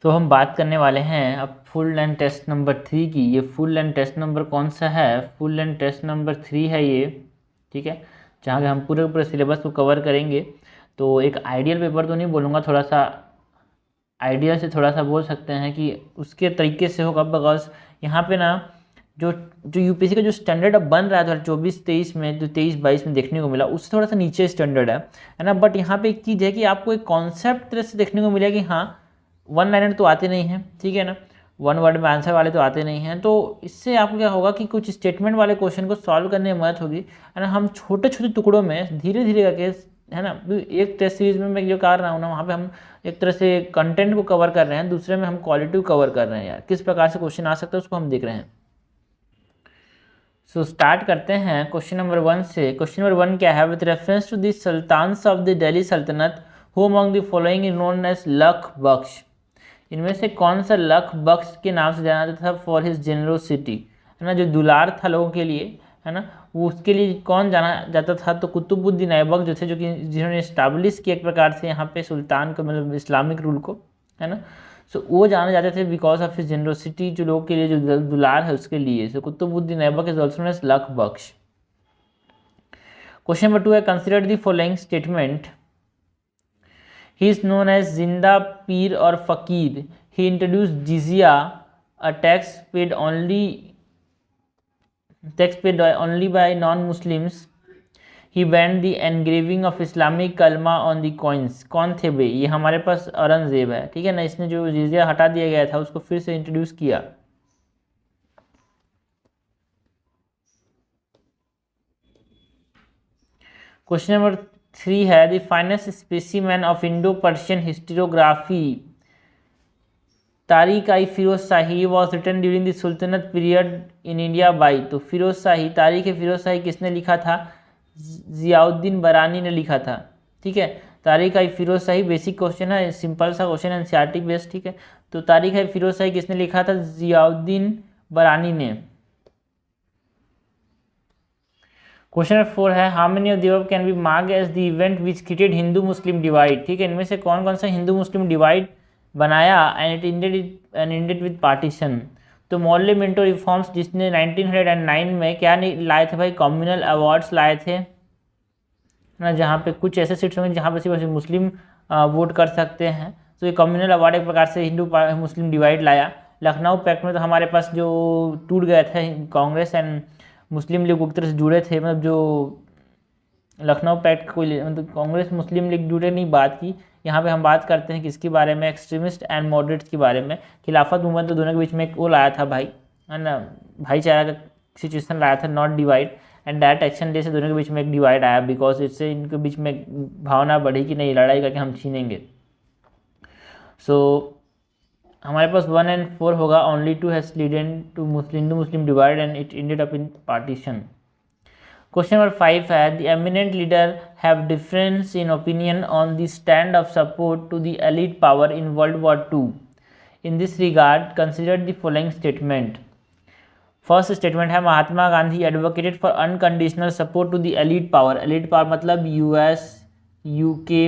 तो हम बात करने वाले हैं अब फुल लेंथ टेस्ट नंबर 3 की। ये फुल लेंथ टेस्ट नंबर कौन सा है? फुल लेंथ टेस्ट नंबर 3 है ये, ठीक है, जहाँ पे हम पूरे सिलेबस को कवर करेंगे। तो एक आइडियल पेपर तो नहीं बोलूँगा, थोड़ा सा आइडिया से थोड़ा सा बोल सकते हैं कि उसके तरीके से होगा, बिकॉज यहाँ पे ना जो जो यूपीएससी का जो स्टैंडर्ड अब बन रहा है 2024-23 में, जो 23-22 में देखने को मिला, उससे थोड़ा सा नीचे स्टैंडर्ड है ना। बट यहाँ पे एक चीज़ है कि आपको एक कॉन्सेप्ट तरह से देखने को मिलेगा कि हाँ, वन लाइनर तो आते नहीं हैं, ठीक है ना, वन वर्ड में आंसर वाले तो आते नहीं हैं। तो इससे आपको क्या होगा कि कुछ स्टेटमेंट वाले क्वेश्चन को सॉल्व करने में मदद होगी, है ना। हम छोटे छोटे टुकड़ों में धीरे धीरे करके, है ना, एक टेस्ट सीरीज में मैं जो कर रहा हूँ ना, वहाँ पे हम एक तरह से कंटेंट को कवर कर रहे हैं, दूसरे में हम क्वालिटी को कवर कर रहे हैं। यार किस प्रकार से क्वेश्चन आ सकता है उसको हम देख रहे हैं। सो स्टार्ट करते हैं क्वेश्चन नंबर 1 से। क्वेश्चन नंबर 1 क्या है? With reference to the sultans of the Delhi sultanate who among the following is known as Lakh Bakhsh. इनमें से कौन सा लख बख्श के नाम से जाना जाता था? फॉर हिज जेनरोसिटी, है ना, जो दुलार था लोगों के लिए, है ना, वो उसके लिए कौन जाना जाता था? तो कुतुबुद्दीन ऐबक जो थे, जो कि जिन्होंने इस्टाब्लिश किया एक प्रकार से यहाँ पे सुल्तान को, मतलब इस्लामिक रूल को, है ना। सो वो जाने जाते थे बिकॉज ऑफ हिज जेनरोसिटी, जो लोगों के लिए जो दुलार है उसके लिए। So Qutbuddin Aibak is also known as Lakh Bakhsh. Question number 2 है, consider the following statement. He is known as Zinda Pir और फकीर। He introduced jizya, a tax paid only by non-Muslims. He banned the engraving of Islamic kalma on the coins. कौन थे भाई? ये हमारे पास औरंगजेब है, ठीक है ना। इसने जो जिजिया हटा दिया गया था उसको फिर से इंट्रोड्यूस किया। क्वेश्चन नंबर 3 है, the finest specimen of Indo Persian historiography तारीख-i-फिरोज Shahi was written during the sultanate period in India by. तो फिरोज शाही, तारीख-ए-फिरोज शाही किसने लिखा था? जियाउद्दीन बरानी ने लिखा था, ठीक है। तारीख-i-फिरोज शाही बेसिक क्वेश्चन है, सिंपल सा क्वेश्चन है, एनसीईआरटी बेस्ड, ठीक है। तो तारीख-i-फिरोज शाही किसने लिखा था? जियाउद्दीन बरानी ने। क्वेश्चन नंबर 4 है, how many of the above can be marked as the event which created Hindu Muslim divide. ठीक है, इनमें से कौन कौन सा हिंदू मुस्लिम डिवाइड बनाया? And it ended with partition. तो मोर्ले मिंटो रिफॉर्म्स, जिसने 1909 में क्या लाए थे भाई? कम्युनल अवार्ड्स लाए थे ना, जहाँ पे कुछ ऐसे सीट्स होंगे जहाँ पे सिर्फ मुस्लिम वोट कर सकते हैं। तो ये कम्युनल अवार्ड एक प्रकार से हिंदू मुस्लिम डिवाइड लाया। लखनऊ पैक्ट में तो हमारे पास जो टूट गया था, कांग्रेस एंड मुस्लिम लीग एक तरह से जुड़े थे, मतलब जो लखनऊ पैक्ट कोई, मतलब कांग्रेस मुस्लिम लीग जुड़े नहीं बात की। यहाँ पे हम बात करते हैं किसके बारे में? एक्सट्रीमिस्ट एंड मॉडरेट्स के बारे में। खिलाफत मूवमेंट तो दोनों के बीच में एक वो लाया था भाई, है ना, भाईचारा का सिचुएशन लाया था, not divide. And direct action day से दोनों के बीच में एक डिवाइड आया, बिकॉज इससे इनके बीच में भावना बढ़ी कि नहीं, लड़ाई करके हम छीनेंगे। सो हमारे पास 1 and 4 होगा। Only 2 has leaded to Hindu Muslim divide and it ended up in partition. Question number 5 है, the eminent leader have difference in opinion on the stand of support to the elite power in world war 2। In this regard consider the following statement. First statement है, Mahatma Gandhi advocated for unconditional support to the elite power. Elite power मतलब US, UK,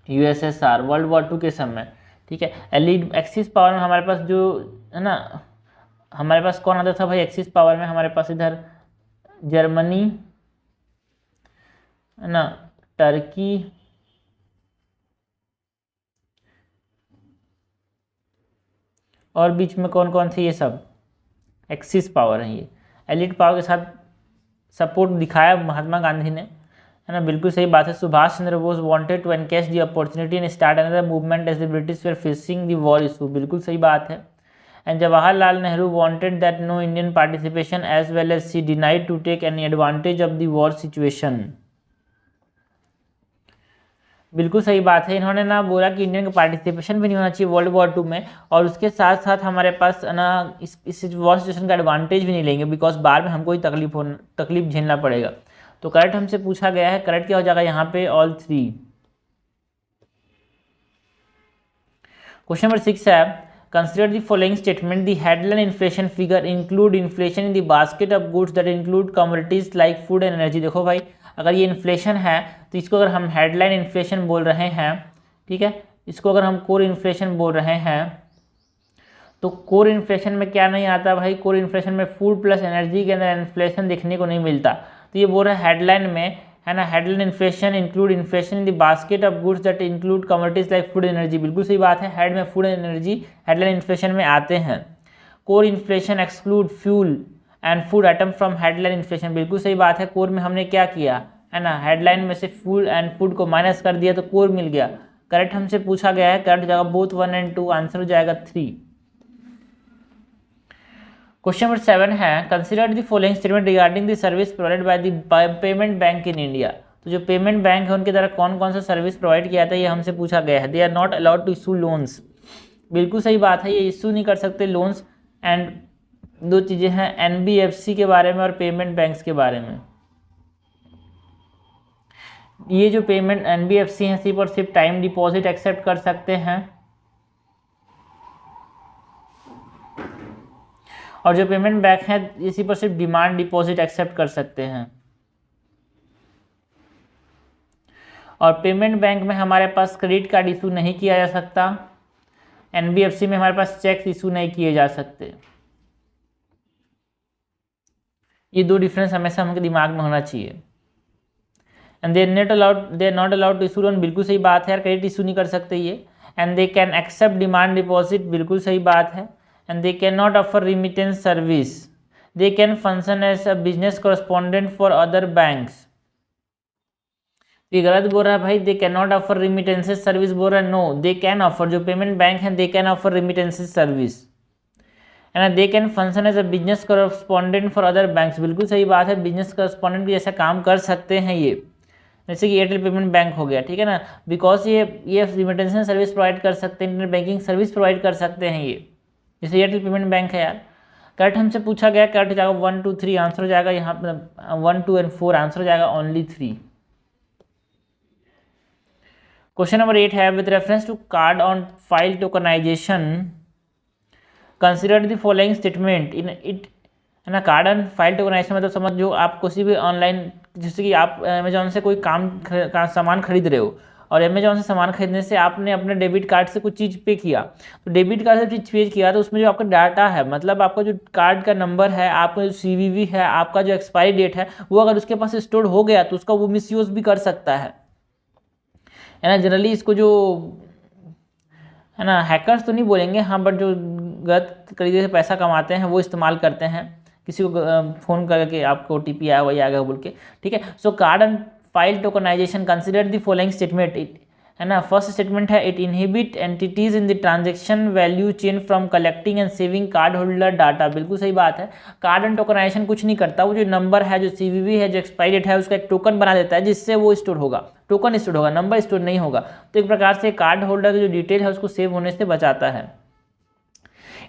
USSR, world war 2 के समय, ठीक है। Elite axis power में हमारे पास जो है ना, हमारे पास कौन आता था भाई? एक्सिस पावर में हमारे पास इधर जर्मनी, है ना, टर्की, और बीच में कौन कौन थे? ये सब एक्सिस पावर है। ये एलिट पावर के साथ सपोर्ट दिखाया महात्मा गांधी ने, है ना, बिल्कुल सही बात है। Subhash Chandra Bose wanted to encash the opportunity and start another movement as the British were facing the war issue, बिल्कुल सही बात है। And Jawaharlal Nehru wanted that no Indian participation as well as she denied to take any advantage of the war situation, बिल्कुल सही बात है। इन्होंने ना बोला कि इंडियन का पार्टिसिपेशन भी नहीं होना चाहिए वर्ल्ड वॉर 2 में, और उसके साथ साथ हमारे पास ना इस वॉर सिचुएशन का एडवांटेज भी नहीं लेंगे, बिकॉज बाद में हमको ही तकलीफ झेलना पड़ेगा। तो करेक्ट हमसे पूछा गया है, करेक्ट क्या हो जाएगा यहाँ पे? ऑल 3। क्वेश्चन नंबर 6 है, consider the following statement. The headline inflation figure include inflation in the basket of goods that include commodities like food and energy. देखो भाई, अगर ये इन्फ्लेशन है तो इसको अगर हम हेडलाइन इन्फ्लेशन बोल रहे हैं, ठीक है, इसको अगर हम कोर इन्फ्लेशन बोल रहे हैं तो कोर इन्फ्लेशन में क्या नहीं आता भाई, कोर इन्फ्लेशन में फूड प्लस एनर्जी के अंदर इन्फ्लेशन देखने को नहीं मिलता। तो ये बोल रहा है हेडलाइन में, है ना, headline inflation include inflation in the basket of goods that include commodities like food energy. बिल्कुल सही बात है, हेड में फूड एनर्जी हेडलाइन इन्फ्लेशन में आते हैं। Core inflation exclude fuel and food item from headline inflation. बिल्कुल सही बात है, कोर में हमने क्या किया, है ना, हेडलाइन में से फूड एंड फूड को माइनस कर दिया तो कोर मिल गया। करेक्ट हमसे पूछा गया है, करेक्ट जाएगा बोथ 1 और 2, आंसर हो जाएगा 3। क्वेश्चन नंबर 7 है consider the following statement regarding the service provided by the payment bank in India. तो जो पेमेंट बैंक है उनके द्वारा कौन कौन सा सर्विस प्रोवाइड किया था ये हमसे पूछा गया है। They are not allowed to issue loans. बिल्कुल सही बात है, ये इशू नहीं कर सकते लोन्स। एंड दो चीज़ें हैं एनबीएफसी के बारे में और पेमेंट बैंक्स के बारे में। ये जो पेमेंट एनबीएफसी हैं सिर्फ और सिर्फ टाइम डिपॉजिट एक्सेप्ट कर सकते हैं, और जो पेमेंट बैंक है ये सिर्फ और सिर्फ डिमांड डिपॉजिट एक्सेप्ट कर सकते हैं। और पेमेंट बैंक में हमारे पास क्रेडिट कार्ड इशू नहीं किया जा सकता, एनबीएफसी में हमारे पास चेक इशू नहीं किए जा सकते। ये दो डिफरेंस हमेशा हमके दिमाग में होना चाहिए। And they are not allowed to issue loan. बिल्कुल सही बात है यार, क्रेडिट इशू नहीं कर सकते ये। And they can accept demand deposit. बिल्कुल सही बात है। And they can not offer remittance service. They can function as a business correspondent for other banks. ये गलत बोल रहा है भाई, they can not offer remittances service बोल रहा है। नो, दे कैन ऑफर, जो पेमेंट बैंक है they can offer remittances service. And they can function as a business correspondent for other banks. बिल्कुल सही बात है, बिजनेस कॉरेस्पॉन्डेंट जैसा काम कर सकते हैं ये, जैसे कि एयरटेल पेमेंट बैंक हो गया, ठीक है ना, बिकॉज ये रिमिटेंस सर्विस प्रोवाइड कर सकते हैं, इंटरनेट बैंकिंग सर्विस प्रोवाइड कर सकते हैं ये, जैसे एयरटेल पेमेंट बैंक है यार। करेक्ट हमसे पूछा गया, करेक्ट हो जाएगा 1 2 3, आंसर हो जाएगा यहाँ पर 1 2 और 4, आंसर हो जाएगा ओनली 3। क्वेश्चन नंबर 8 है with reference to card on file tokenization consider the following statement in it, है ना। कार्ड ऑन फाइल टोकनाइजेशन मतलब समझ जो आप किसी भी ऑनलाइन, जैसे कि आप अमेजोन से कोई सामान खरीद रहे हो और अमेजोन से सामान खरीदने से आपने अपने डेबिट कार्ड से कुछ चीज़ पे किया, तो डेबिट कार्ड से चीज़ पे किया तो उसमें जो आपका डाटा है, मतलब आपका जो कार्ड का नंबर है, आपका जो CVV है, आपका जो एक्सपायरी डेट है, वो अगर उसके पास स्टोर हो गया तो उसका वो मिसयूज भी कर सकता है ना। जनरली इसको जो है ना हैकर्स तो नहीं बोलेंगे, हाँ, बट जो गलत तरीके से पैसा कमाते हैं वो इस्तेमाल करते हैं, किसी को फ़ोन करके आपको OTP आया वही आ गया बोल के, ठीक है। So card and file tokenization consider the following statement, it, है ना। फर्स्ट स्टेटमेंट है it inhibit entities in the transaction value chain from collecting and saving card holder data. बिल्कुल सही बात है, कार्ड एंड टोकनाइजेशन कुछ नहीं करता, वो जो नंबर है, जो CVV है, जो एक्सपायरी डेट है, उसका एक टोकन बना देता है जिससे वो स्टोर होगा, टोकन स्टोर होगा, नंबर स्टोर नहीं होगा। तो एक प्रकार से कार्ड होल्डर की जो डिटेल है उसको सेव होने से बचाता है।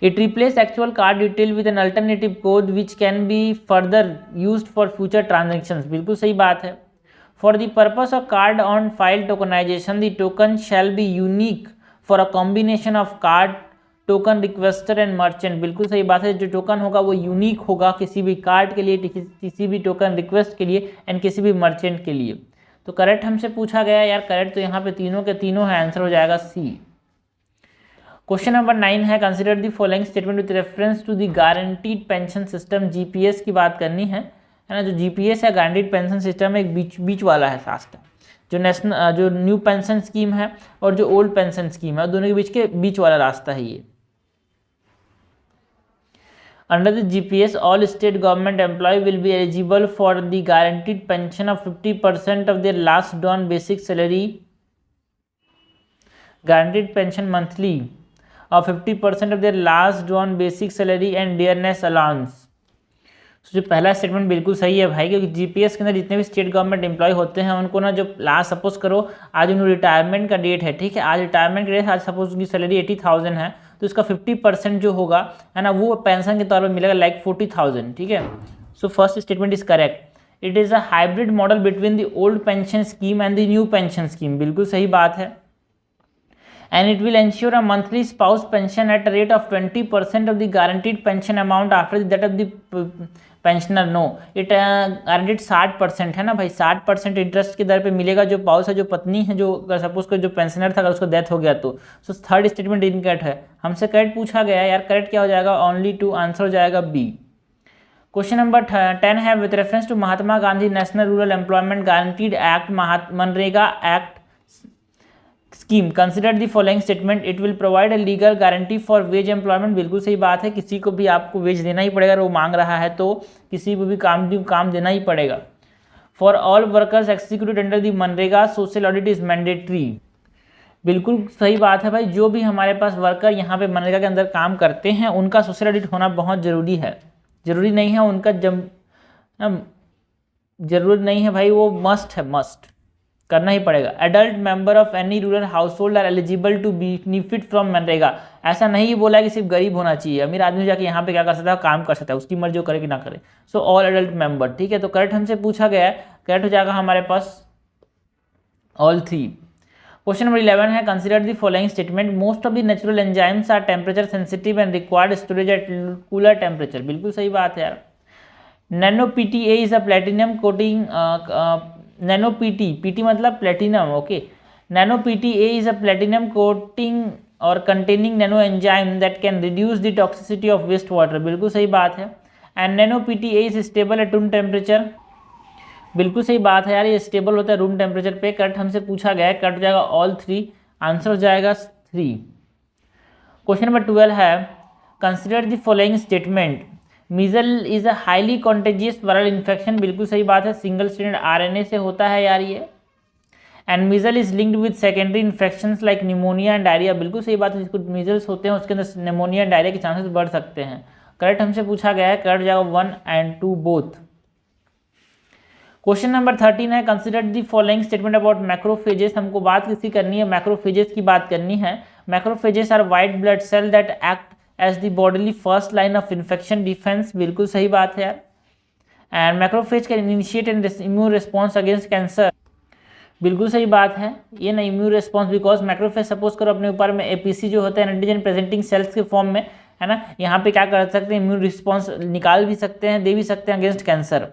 It replaces actual card detail with an alternative code which can be further used for future transactions। बिल्कुल सही बात है। For the purpose of card on file tokenization, the token shall be unique for a combination of card token requester and merchant। बिल्कुल सही बात है, जो token होगा वो यूनिक होगा किसी भी कार्ड के लिए, किसी भी टोकन रिक्वेस्ट के लिए एंड किसी भी मर्चेंट के लिए। तो करेक्ट हमसे पूछा गया यार, करेक्ट तो यहाँ पे तीनों के तीनों है, आंसर हो जाएगा C। क्वेश्चन नंबर 9 है consider the following statement with reference to the guaranteed pension system. GPS की बात करनी है ना। जो GPS है गारंटीड पेंशन सिस्टम एक बीच वाला है रास्ता, जो न्यू पेंशन स्कीम है और जो ओल्ड पेंशन स्कीम है, दोनों के बीच वाला रास्ता है ये। Under the GPS all state government employ will be eligible for the guaranteed pension of 50% of their last drawn basic salary, guaranteed pension monthly और 50% of their last drawn basic salary and dearness allowance. जो पहला statement बिल्कुल सही है भाई, क्योंकि GPS के अंदर जितने भी स्टेट गवर्नमेंट एम्प्लॉय होते हैं उनको ना, जो लास्ट सपोज करो आज उनको रिटायरमेंट का डेट है, ठीक है, आज रिटायरमेंट का डेट, आज सपोज उनकी सैलरी 80,000 है, तो उसका 50% जो होगा, है ना, वो पेंशन के तौर पर मिलेगा लाइक 40,000, ठीक है। सो first statement is correct. It is a hybrid model between the old pension scheme and the new pension scheme. बिल्कुल सही बात है। and it will ensure a monthly spouse pension at a rate of 20% of the guaranteed pension amount after that of the pensioner. No it guaranteed 60% है ना भाई, 60% interest की दर पे मिलेगा जो पाउस है, जो पत्नी है, जो अगर सपोज कर जो पेंशनर था अगर उसको डेथ हो गया तो. सो थर्ड स्टेटमेंट इनकरेक्ट है. हमसे करेक्ट पूछा गया है यार, करेक्ट क्या हो जाएगा, ओनली टू. आंसर हो जाएगा बी. क्वेश्चन नंबर 10 है with reference to Mahatma Gandhi national rural employment guaranteed act MNREGA act scheme consider the following statement, it will provide a legal guarantee for wage employment. बिल्कुल सही बात है, किसी को भी आपको वेज देना ही पड़ेगा, वो मांग रहा है तो किसी को भी काम देना ही पड़ेगा. For all workers executed under the MNREGA social audit is mandatory. बिल्कुल सही बात है भाई, जो भी हमारे पास वर्कर यहाँ पे मनरेगा के अंदर काम करते हैं उनका सोशल ऑडिट होना बहुत ज़रूरी है. ज़रूरी नहीं है उनका ज़रूरत नहीं है भाई, वो मस्ट है, मस्ट करना ही पड़ेगा. Adult member of any rural household are eligible to benefit from MNREGA. ऐसा नहीं बोला कि सिर्फ गरीब होना चाहिए, अमीर आदमी जाके यहाँ पे क्या कर सकता है, काम कर सकता है, उसकी मर्जी करे कि ना करे. So all adult member. ठीक है, तो करेक्ट हमसे पूछा गया है, करेक्ट हो जाएगा हमारे पास ऑल 3. क्वेश्चन नंबर 11 है consider the following statement, most of the natural enzymes are temperature sensitive and required storage at cooler temperature. बिल्कुल सही बात है यार. Nano PTA is a platinum coating, nano PT मतलब platinum. Okay, nano PTA is a platinum coating और containing nano enzyme that can reduce the toxicity of waste water. बिल्कुल सही बात है. And nano PTA is stable at room temperature. बिल्कुल सही बात है यार, ये स्टेबल होता है रूम टेम्परेचर पे. करेक्ट हमसे पूछा गया है, करेक्ट हो जाएगा ऑल 3. आंसर हो जाएगा 3. क्वेश्चन नंबर 12 है consider the following statement, measle is a highly contagious viral infection. बिल्कुल सही बात है, सिंगल स्ट्रैंडेड आरएनए से होता है यार ये. And measle is linked with secondary infections like pneumonia and diarrhoea. बिल्कुल सही बात है, जिसको मीजल्स होते हैं उसके अंदर निमोनिया एंड डायरिया के चांसेस बढ़ सकते हैं. करेक्ट हमसे पूछा गया है, करेक्ट हो जाएगा 1 and 2 बोथ. क्वेश्चन नंबर 13 है consider the following statement about macrophages. हमको बात किसकी करनी है, मैक्रोफेजेस की बात करनी है. Macrophages are white blood cell that act as the bodily first line of infection defence. बिल्कुल सही बात है यार. And macrophage can initiate an immune response against cancer. बिल्कुल सही बात है, ये ना immune response because macrophage suppose करो अपने ऊपर में एपीसी जो होते हैं एंटीजन प्रेजेंटिंग सेल्स के फॉर्म में, है ना, यहाँ पे क्या कर सकते हैं, इम्यून रिस्पॉन्स निकाल भी सकते हैं, दे भी सकते हैं against cancer.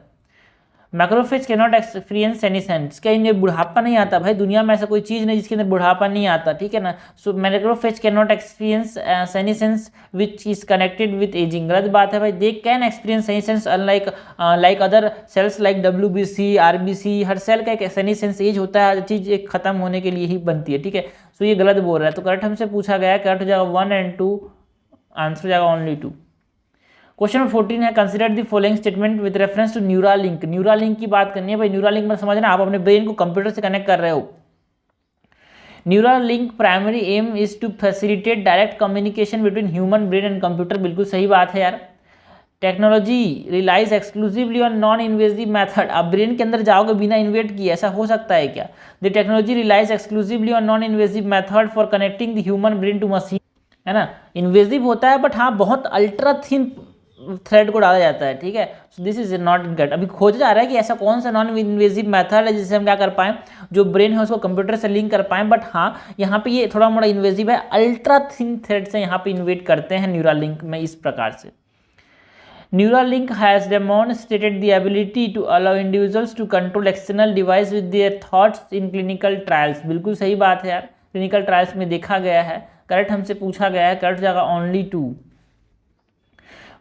Macrophage can not experience senescence. क्या इनमें बुढ़ापा नहीं आता भाई, दुनिया में ऐसा कोई चीज़ नहीं जिसके अंदर बुढ़ापा नहीं आता. ठीक है ना. So macrophage can not experience senescence which is connected with ageing. गलत बात है भाई, they can experience senescence unlike like other cells like WBC RBC. हर सेल का एक सेनिसेंस एज होता है, हर चीज़ एक खत्म होने के लिए ही बनती है. ठीक है, सो ये गलत बोल रहा है. तो करेक्ट हमसे पूछा गया है, करेक्ट हो जाएगा 1 and 2. आंसर हो जाएगा ओनली 2. क्वेश्चन नंबर 14 है consider the following statement with reference to Neuralink. Neuralink की बात करनी है भाई. न्यूरालिंक में समझना, आप अपने ब्रेन को कंप्यूटर से कनेक्ट कर रहे हो. Neuralink primary aim is to facilitate direct communication between human brain and computer. बिल्कुल सही बात है यार. Technology relies exclusively on non invasive method. आप ब्रेन के अंदर जाओगे बिना इन्वेट किए, ऐसा हो सकता है क्या? The technology relies exclusively on non invasive method for connecting the human brain to machine. है ना, इन्वेजिव होता है बट हाँ बहुत अल्ट्रा थिन थ्रेड को डाला जाता है. ठीक है, सो दिस इज नॉट इनकरेक्ट. अभी खोजा जा रहा है कि ऐसा कौन सा नॉन इन्वेजिव मेथड है जिससे हम क्या कर पाएँ, जो ब्रेन है उसको कंप्यूटर से लिंक कर पाएँ. बट हाँ यहाँ पे ये थोड़ा मोड़ा इन्वेजिव है, अल्ट्रा थिन थ्रेड से यहाँ पे इन्वेट करते हैं न्यूरालिंक में इस प्रकार से. Neuralink has demonstrated the ability to allow individuals to control external device with their thoughts in clinical trials. बिल्कुल सही बात है यार, क्लिनिकल ट्रायल्स में देखा गया है. करेक्ट हमसे पूछा गया है, करेक्ट जाएगा ओनली 2.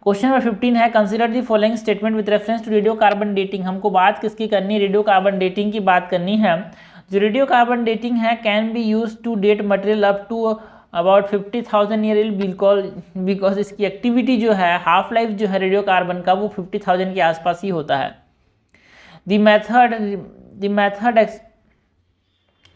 क्वेश्चन नंबर 15 है consider the following statement with reference to radio carbon dating. हमको बात किसकी करनी है, रेडियो कार्बन डेटिंग की बात करनी है. जो रेडियो कार्बन डेटिंग है can be use to date material up to about 50,000 year because इसकी एक्टिविटी जो है, हाफ लाइफ जो है रेडियो कार्बन का, वो 50,000 के आसपास ही होता है.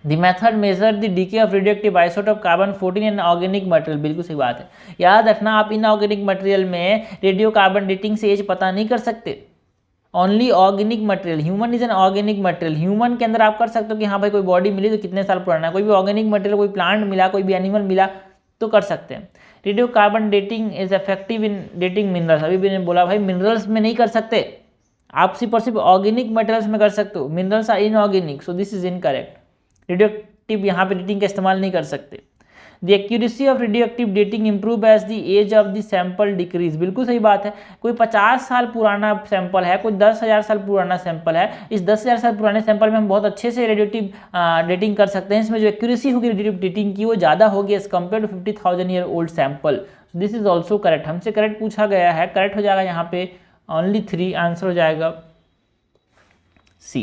The method measure the decay of radioactive isotope carbon-14 in organic material. बिल्कुल सही बात है. याद रखना, आप इनऑर्गेनिक मटेरियल में रेडियो कार्बन डेटिंग से एज पता नहीं कर सकते. Only organic material. Human is an organic material. Human के अंदर आप कर सकते हो कि हाँ भाई कोई बॉडी मिली तो कितने साल पुराना है. कोई भी ऑर्गेनिक मटेरियल, कोई प्लांट मिला, कोई भी एनिमल मिला तो कर सकते हैं. Radio carbon dating is effective in dating minerals. अभी मैंने बोला भाई मिनरल्स में नहीं कर सकते, आप सिर्फ ऑर्गेनिक मटेरियल्स में कर सकते हो. Minerals are inorganic, so this is incorrect. Radioactive यहाँ पे डेटिंग का इस्तेमाल नहीं कर सकते. The accuracy of radio active dating improve as the age of the sample decrease. बिल्कुल सही बात है। कोई 50 साल पुराना सैंपल है, कोई 10,000 साल पुराना सैंपल है, इस 10,000 साल पुराने सैंपल में हम बहुत अच्छे से रेडियो एक्टिव डेटिंग कर सकते हैं। इसमें जो एक्यूरेसी होगी रेडियो एक्टिव डेटिंग की वो ज़्यादा होगी as compare to 50,000 year old sample. This is also correct. हमसे करेक्ट पूछा गया है, करेक्ट हो जाएगा यहाँ पे ओनली 3, आंसर हो जाएगा सी।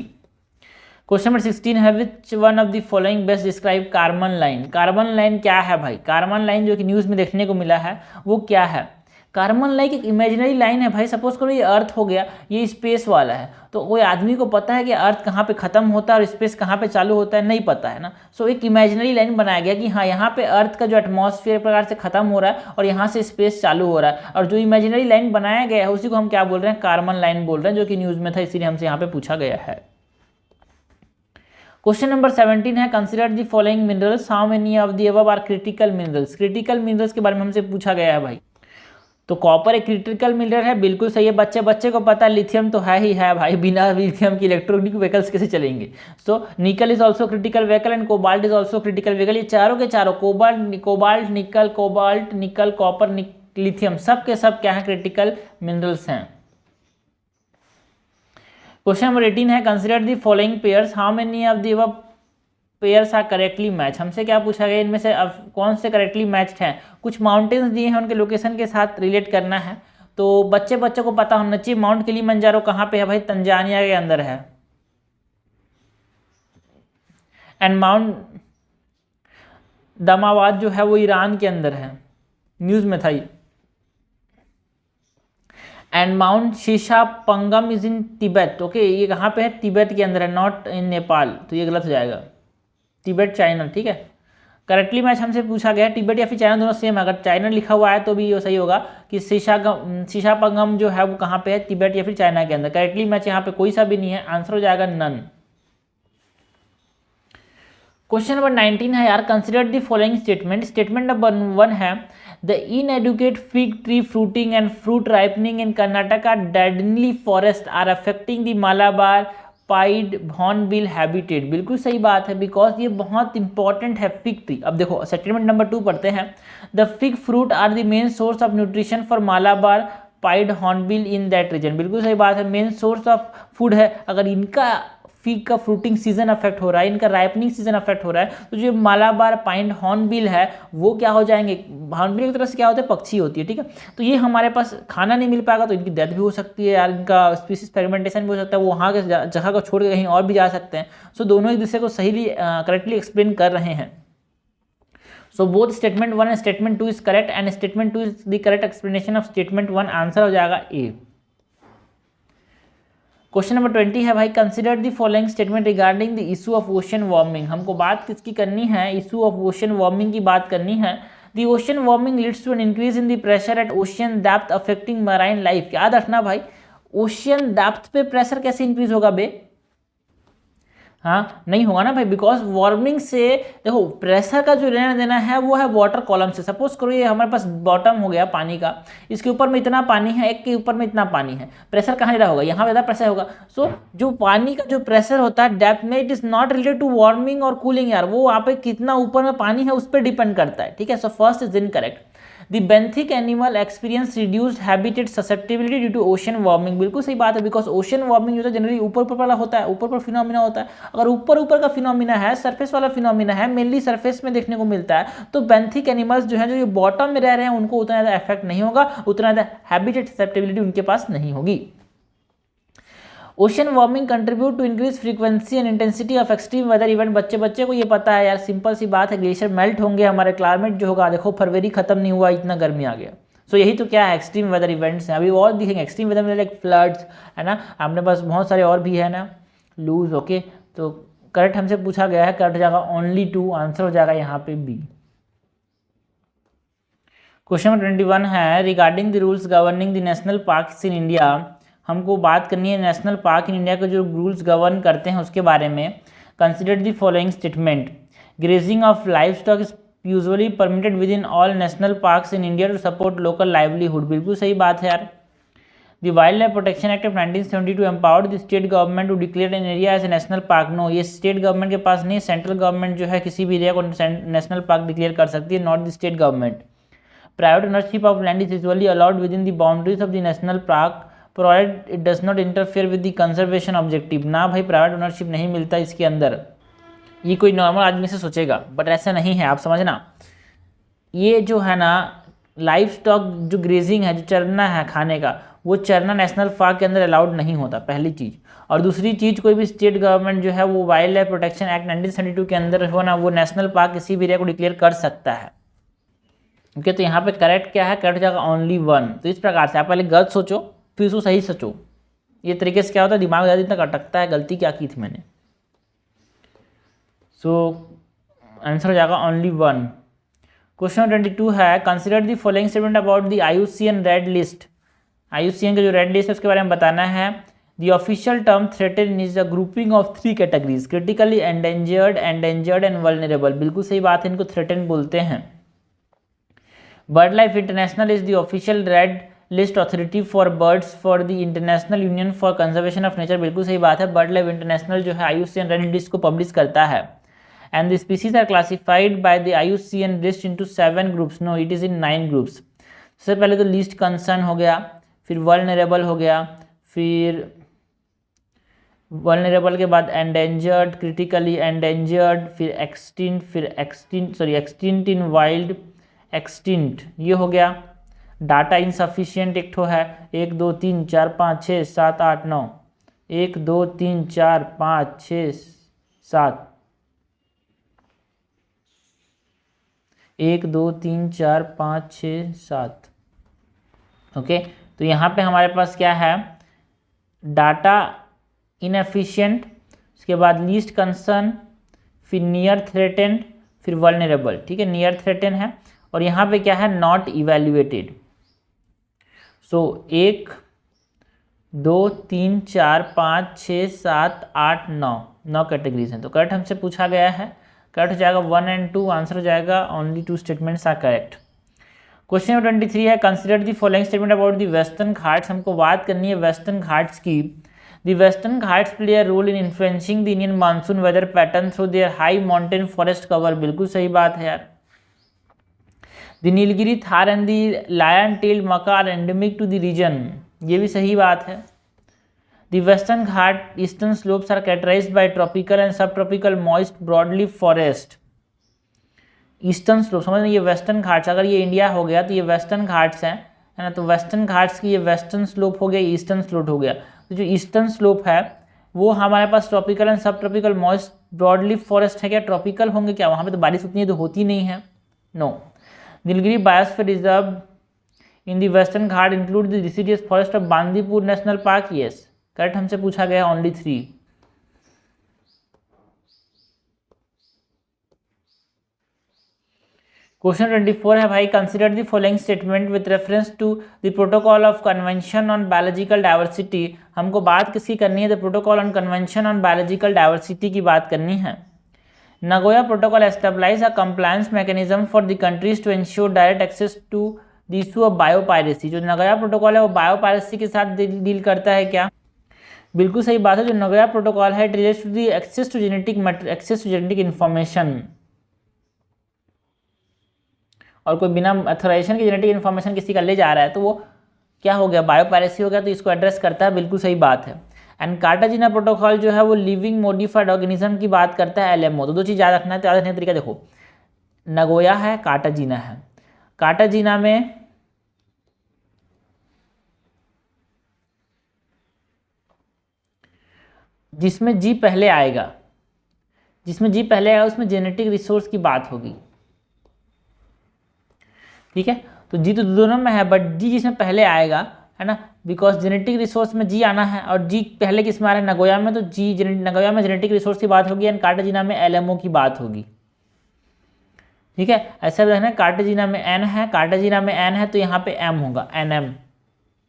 क्वेश्चन नंबर 16 है which one of the following best describe carbon line. Carbon line क्या है भाई? कार्बन लाइन जो कि न्यूज़ में देखने को मिला है वो क्या है? कार्बन लाइन एक इमेजिनरी लाइन है भाई। सपोज करो ये अर्थ हो गया, ये स्पेस वाला है, तो कोई आदमी को पता है कि अर्थ कहाँ पे खत्म होता है और स्पेस कहाँ पे चालू होता है? नहीं पता है ना। सो एक इमेजिनरी लाइन बनाया गया कि हाँ यहाँ पे अर्थ का जो एटमॉस्फेयर प्रकार से खत्म हो रहा है और यहाँ से स्पेस चालू हो रहा है, और जो इमेजिनरी लाइन बनाया गया है उसी को हम क्या बोल रहे हैं? कार्बन लाइन बोल रहे हैं, जो कि न्यूज़ में था, इसीलिए हमसे यहाँ पे पूछा गया है। क्वेश्चन नंबर 17 है consider the following minerals, how many of the above are critical minerals. Critical minerals के बारे में हमसे पूछा गया है भाई। तो कॉपर एक क्रिटिकल मिनरल है, बिल्कुल सही है। बच्चे को पता है लिथियम तो है ही है भाई, बिना लिथियम की इलेक्ट्रॉनिक व्हीकल्स कैसे चलेंगे। सो निकल is also critical vehicle and cobalt is also critical vehicle. ये चारों के चारों कोबाल्ट निकल कॉपर लिथियम सब के सब क्या है? क्रिटिकल मिनरल्स हैं। क्वेश्चन नंबर 18 है consider the following pairs, how many of the above pairs are correctly match. हमसे क्या पूछा गया? इनमें से कौन से करेक्टली मैच्ड हैं? कुछ माउंटेन्स दिए हैं, उनके लोकेशन के साथ रिलेट करना है। तो बच्चे को पता होना चाहिए माउंट किलिमंजारो कहाँ पे है भाई? तंजानिया के अंदर है। एंड माउंट दमावाद जो है वो ईरान के अंदर है, न्यूज़ में था ये। And Mount Shishapangma is in Tibet. Okay, ये कहाँ पे है? तिब्बत के अंदर है, नॉट इन नेपाल। तो ये गलत हो जाएगा, तिब्बत चाइना। ठीक है, करेक्टली मैच हमसे पूछा गया। तिब्बत या फिर चाइना दोनों सेम है। अगर चाइना लिखा हुआ है तो भी ये सही होगा कि शीशापंगम जो है वो कहाँ पे है? तिब्बत या फिर चाइना के अंदर। करेक्टली मैच यहाँ पे कोई सा भी नहीं है, आंसर हो जाएगा नन। क्वेश्चन नंबर 19 है यार consider the following statement. Statement number 1 है the inadequate fig tree fruiting and fruit ripening in Karnataka deadenly forest are affecting the Malabar pied hornbill habitat। बिल्कुल सही बात है, बिकॉज ये बहुत इंपॉर्टेंट है फिग ट्री। अब देखो स्टेटमेंट नंबर 2 पढ़ते हैं। The fig fruit are the main source of nutrition for Malabar pied hornbill in that region. बिल्कुल सही बात है, मेन सोर्स ऑफ फूड है। अगर इनका फिग का फ्रूटिंग सीजन अफेक्ट हो रहा है, इनका राइपनिंग सीजन अफेक्ट हो रहा है, तो जो मालाबार पाइंड हॉर्नबिल है वो क्या हो जाएंगे? हॉर्नबिल एक तरह से क्या होता है? पक्षी होती है। ठीक है, तो ये हमारे पास खाना नहीं मिल पाएगा तो इनकी डेथ भी हो सकती है यार, इनका स्पीसीज फ्रेगमेंटेशन भी हो सकता है, वो वहाँ के जगह को छोड़ के कहीं और भी जा सकते हैं। सो दोनों एक दूसरे को सही करेक्टली एक्सप्लेन कर रहे हैं। So both statement 1 and statement 2 is correct and statement 2 is the correct explanation of statement 1। Answer हो जाएगा ए। क्वेश्चन नंबर 20 है भाई consider the following statement regarding the issue of ocean warming. हमको बात किसकी करनी है? इशू ऑफ ओशन वार्मिंग की बात करनी है। The ocean warming leads to an increase in the pressure at ocean depth affecting marine life. याद रखना भाई, ओशियन डेप्थ पे प्रेशर कैसे इंक्रीज होगा बे? हाँ, नहीं होगा ना भाई, बिकॉज वार्मिंग से देखो प्रेशर का जो लेना देना है वो है वाटर कॉलम से। सपोज करो ये हमारे पास बॉटम हो गया पानी का, इसके ऊपर में इतना पानी है, एक के ऊपर में इतना पानी है, प्रेशर कहाँ ज़्यादा होगा? यहाँ पे ज़्यादा प्रेशर होगा। सो जो पानी का जो प्रेशर होता है डेप्थ में, it is not related to warming और कूलिंग यार, वो वहाँ पे कितना ऊपर में पानी है उस पर डिपेंड करता है। ठीक है, so first is incorrect. The benthic animal experience reduced habitat susceptibility due to ocean warming। बिल्कुल सही बात है, बिकॉज ओशन वार्मिंग जो है जनरली ऊपर वाला होता है, ऊपर फिनोमिना होता है। अगर ऊपर का फिनोमिना है, सरफेस वाला फिनोमिना है, मेनली सरफेस में देखने को मिलता है, तो बेंथिक एनिमल्स जो है जो बॉटम में रह रहे हैं उनको उतना ज़्यादा इफेक्ट नहीं होगा, उतना ज़्यादा हैबिटेट ससेप्टिबिलिटी उनके पास नहीं होगी। Ocean warming contribute to increase frequency and intensity of extreme weather event. बच्चे को ये पता है यार, सिंपल सी बात है, ग्लेशियर मेल्ट होंगे, हमारे क्लाइमेट जो होगा, देखो फरवरी खत्म नहीं हुआ, इतना गर्मी आ गया। सो यही तो क्या है, एक्सट्रीम वेदर इवेंट्स हैं। अभी और दिखेंगे एक्सट्रीम वेदर में, लाइक फ्लड्स है ना, अपने पास बहुत सारे और भी है ना, लूज। ओके, तो करेक्ट हमसे पूछा गया है, करेक्ट हो जाएगा ओनली 2, आंसर हो जाएगा यहाँ पे बी। क्वेश्चन नंबर 21 है regarding the rules governing the national parks in India. हमको बात करनी है नेशनल पार्क इन इंडिया के जो रूल्स गवर्न करते हैं उसके बारे में। Consider the following statement. Grazing of livestock is usually permitted within all national parks in India to support local livelihood. बिल्कुल सही बात है यार। The wildlife protection act of 1972 empowered the state government to declare an area as a national park. No, ये state government के पास नहीं, central government जो है किसी भी एरिया को नेशनल पार्क डिक्लेयर कर सकती है, not the state government. Private ownership of land is usually allowed with in the boundaries of the national park provided it does not interfere with the conservation objective. ना भाई, private ownership नहीं मिलता इसके अंदर। ये कोई नॉर्मल आदमी से सोचेगा, बट ऐसा नहीं है, आप समझना। ये जो है ना लाइफ स्टॉक जो ग्रेजिंग है, जो चरना है खाने का, वो चरना नेशनल पार्क के अंदर अलाउड नहीं होता, पहली चीज़। और दूसरी चीज़, कोई भी स्टेट गवर्नमेंट जो है वो वाइल्ड लाइफ प्रोटेक्शन एक्ट 1972 के अंदर हो ना, वो नेशनल पार्क किसी भी एरिया को डिक्लेयर कर सकता है। ओके, तो यहाँ पे करेक्ट क्या है? करेक्ट जाएगा ओनली वन। तो इस प्रकार से आप पहले गलत सोचो फिर उसको सही सोचो। ये तरीके से क्या होता है, दिमाग ज़्यादा इतना अटकता है, गलती क्या की थी मैंने। सो आंसर हो जाएगा ओनली वन। क्वेश्चन 22 है, consider the following statement about the IUCN red list. IUCN का जो रेड लिस्ट है उसके बारे में बताना है। The official term threaten is a grouping of 3 categories, critically endangered, endangered and vulnerable. बिल्कुल सही बात है, इनको थ्रेटेन बोलते हैं। Bird life international is the official red list authority for birds for the international union for conservation of nature. बिल्कुल सही बात है, बर्ड लाइफ इंटरनेशनल जो है IUCN रेड लिस्ट को पब्लिश करता है। And the species are classified by the IUCN list into 7 groups. No, it is in 9 groups. सबसे पहले तो लीस्ट कंसर्न हो गया, फिर वल्नरेबल हो गया, फिर वल्नरेबल के बाद एंडेंजर्ड, क्रिटिकली एंडेंजर्ड, फिर एक्सटिंक्ट इन वाइल्ड, एक्सटिंक्ट ये हो गया। डाटा इनसफिशिएंट एक ठो है, 1 2 3 4 5 6 7 8 9, 1 2 3 4 5 6 7, 1 2 3 4 5 6 7। ओके, तो यहाँ पे हमारे पास क्या है, डाटा इनएफिशिएंट, उसके बाद लीस्ट कंसर्न, फिर नियर थ्रेटेंड, फिर वल्नरेबल। ठीक है, नियर थ्रेटेंड है, और यहाँ पे क्या है, नॉट इवैल्यूएटेड। सो 1 2 3 4 5 6 7 8 9 कैटेगरीज हैं। तो करेक्ट हमसे पूछा गया है, करेक्ट हो जाएगा 1 and 2। आंसर हो जाएगा only 2 statements are correct. Question 23 है, consider the following statement about the Western Ghats. हमको बात करनी है वेस्टर्न घाट्स की। The Western Ghats play a role in influencing the Indian monsoon weather pattern through their high mountain forest cover. बिल्कुल सही बात है यार। The Nilgiri tahr and the lion tailed macaque are endemic to the region. ये भी सही बात है। The Western Ghat eastern slopes are characterized by tropical and subtropical moist broadleaf forest. Eastern slope समझ ये वेस्टर्न घाट्स, अगर ये इंडिया हो गया तो ये वेस्टर्न घाट्स हैं, है ना। तो वेस्टर्न घाट्स की ये वेस्टर्न स्लोप हो गया, ईस्टर्न स्लोप हो गया। तो जो ईस्टर्न स्लोप है वो हमारे पास ट्रॉपिकल एंड सब ट्रॉपिकल मॉइस्ट ब्रॉडलीफ फॉरेस्ट है। क्या ट्रॉपिकल होंगे क्या? वहाँ पे तो बारिश उतनी तो होती नहीं है। No. Nilgiri biosphere reserve in the Western Ghat include the deciduous forest of Bandipur national park. Yes, correct हमसे पूछा गया ओनली 3। क्वेश्चन 24 है भाई, consider the following statement with reference to the protocol of convention on biological diversity. हमको बात किसकी करनी है? The protocol on convention on biological diversity की बात करनी है। Nagoya protocol establishes a compliance mechanism for the countries to ensure direct access to the issue of biopiracy. जो नगोया प्रोटोकॉल है वो बायोपायरेसी के साथ डील करता है क्या? बिल्कुल सही बात है। जो नगोया प्रोटोकॉल है it relates to the access to genetic information, और कोई बिना अथोराइजेशन की जेनेटिक इन्फॉर्मेशन किसी का ले जा रहा है तो वो क्या हो गया? बायोपायरेसी हो गया। तो इसको एड्रेस करता है, बिल्कुल सही बात है। एंड कार्टाजीना प्रोटोकॉल जो है वो लिविंग मॉडिफाइड ऑर्गेनिज्म की बात करता है, LMO। तो दो चीज़ याद रखना है। तो याद रखने का तरीका देखो, नगोया है, कार्टाजीना है। कार्टाजीना में जिसमें जी पहले आएगा, उसमें जेनेटिक रिसोर्स की बात होगी। ठीक है, तो जी तो दोनों में है, बट जी जिसमें पहले आएगा, है ना, बिकॉज जेनेटिक रिसोर्स में जी आना है, और जी पहले किस में आ रहा है? नगोया में। तो जी नगोया में जेनेटिक रिसोर्स की बात होगी, एंड कार्टाजीना में LMO की बात होगी। ठीक है, ऐसा देखना, कार्टाजीना में N है, कार्टाजीना में N है, तो यहाँ पे M होगा, NM।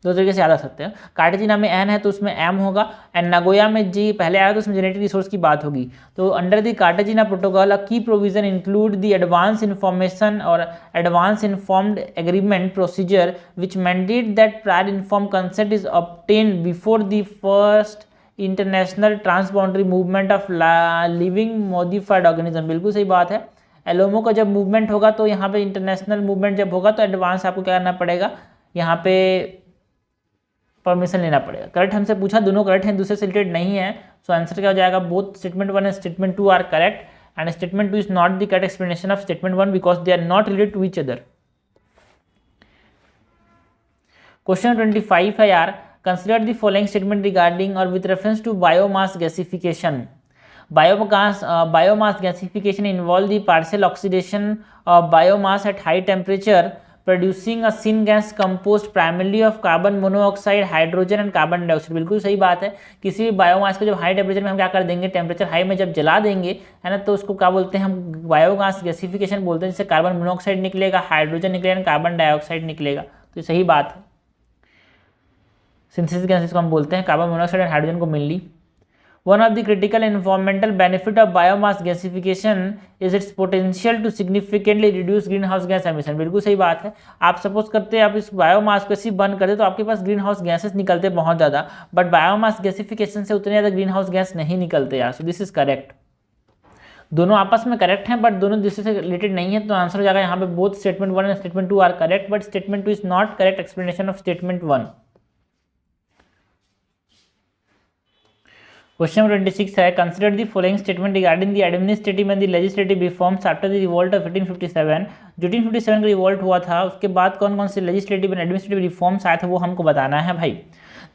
दो तरीके से याद रख सकते हैं। कार्टेजिना में एन है तो उसमें एम होगा, एंड नागोया में जी पहले आया तो उसमें जेनेटिक रिसोर्स की बात होगी। तो under the Cartagena protocol a key provision include the advance information और advance informed agreement procedure which mandate that prior inform consent is obtained before the first international transboundary movement of living modified organism. बिल्कुल सही बात है। एलोमो का जब movement होगा तो यहाँ पे इंटरनेशनल मूवमेंट जब होगा तो एडवांस आपको क्या करना पड़ेगा, यहाँ पे परमिशन लेना पड़ेगा। करेक्ट हमसे पूछा, दोनों करेक्ट हैं, दूसरे से रिलेटेड नहीं है। सो आंसर क्या हो जाएगा, both statement 1 and statement 2 are correct and statement 2 is not the correct explanation of statement 1 because they are not related to each other. Question 25 है यार, consider the following statement regarding और with reference to biomass gasification. Biomass gasification involve the partial oxidation of biomass at high temperature, producing a syngas composed primarily of carbon monoxide, hydrogen and carbon dioxide। बिल्कुल सही बात है। किसी भी biomass को जब high temperature में हम क्या कर देंगे, टेम्परेचर हाई में जब जला देंगे है ना, तो उसको क्या बोलते हैं हम, बायोमास गैसिफिकेशन बोलते हैं, जिससे कार्बन मोनोऑक्साइड निकलेगा, हाइड्रोजन निकलेगा, कार्बन डाइऑक्साइड निकलेगा। तो सही बात है। सिंथेसिस गैसेस को हम बोलते हैं कार्बन मोनोऑक्साइड और हाइड्रोजन को mainly. One of the critical environmental benefit of biomass gasification is its potential to significantly reduce greenhouse gas emission। बिल्कुल सही बात है। आप सपोज करते हैं आप इस बायोमास को सिर्फ बर्न करते तो आपके पास ग्रीन हाउस गैसेस निकलते बहुत ज़्यादा, बट बायोमास गैसिफिकेशन से उतने ज़्यादा ग्रीन हाउस गैस नहीं निकलते यार। सो दिस इज करेक्ट। दोनों आपस में करेक्ट हैं बट दोनों दूसरे से रिलेटेड नहीं है, तो आंसर हो जाएगा यहाँ पे both statement 1 and statement 2 are correct, but statement 2 is not correct explanation of statement 1। Question number 26 है, consider the following statement regarding the administrative and the legislative reforms after the revolt of 1857। जो 1857 का revolt हुआ था उसके बाद कौन कौन से लेजिस्लेटिव एंड एडमिनिस्ट्रेटिव रिफॉर्म्स आए थे वो हमको बताना है भाई।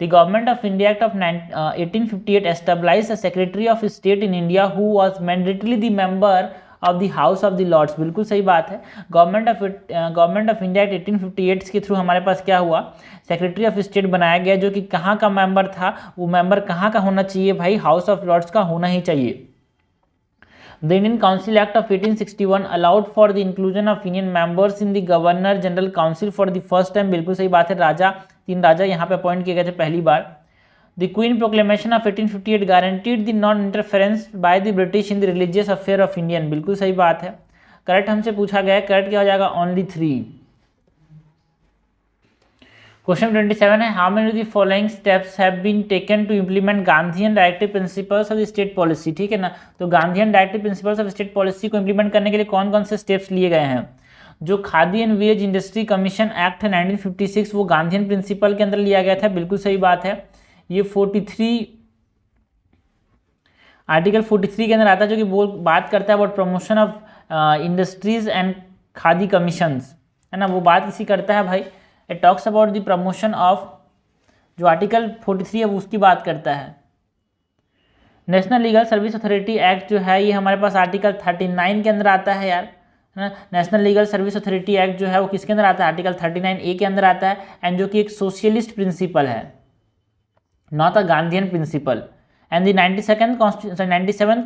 The government of India act of 1858 established a secretary of state in India who was mandatory the member of the house of the lords. बिल्कुल सही बात है। गवर्नमेंट ऑफ इंडिया एक्ट 1858 के थ्रू हमारे पास क्या हुआ, सेक्रेटरी ऑफ स्टेट बनाया गया, जो कि कहाँ का मेंबर था, वो मेंबर कहाँ का होना चाहिए भाई, हाउस ऑफ लॉर्ड्स का होना ही चाहिए। The Indian council act of 1861 allowed for the inclusion of Indian members in the governor general council for the first time. बिल्कुल सही बात है। राजा, 3 राजा यहाँ पे अपॉइंट किए गए थे पहली बार। The Queen Proclamation of 1858 guaranteed the non-interference by the British in the religious affair of Indian। बिल्कुल सही बात है। करेक्ट हमसे पूछा गया है, करेक्ट क्या हो जाएगा, ओनली 3। क्वेश्चन 27 है, how many of the following steps have been taken to implement Gandhian directive principles of the state policy. ठीक है ना, तो Gandhian directive principles of state policy को इंप्लीमेंट करने के लिए कौन कौन से स्टेप्स लिए गए हैं। जो khadi and wage industry commission act है 1956 वो गांधीयन प्रिंसिपल के अंदर लिया गया था। बिल्कुल सही बात है। ये 43 आर्टिकल 43 के अंदर आता है, जो कि बात करता है about promotion of industries and khadi commissions, है ना, वो बात इसी करता है भाई। It talks about the promotion of, जो आर्टिकल 43 है वो उसकी बात करता है। National legal service authority act जो है ये हमारे पास आर्टिकल 39 के अंदर आता है यार, है ना। National legal service authority act जो है वो किसके अंदर आता है, आर्टिकल 39A के अंदर आता है, एंड जो कि एक सोशलिस्ट प्रिंसिपल है, not a Gandhian principle. And the 97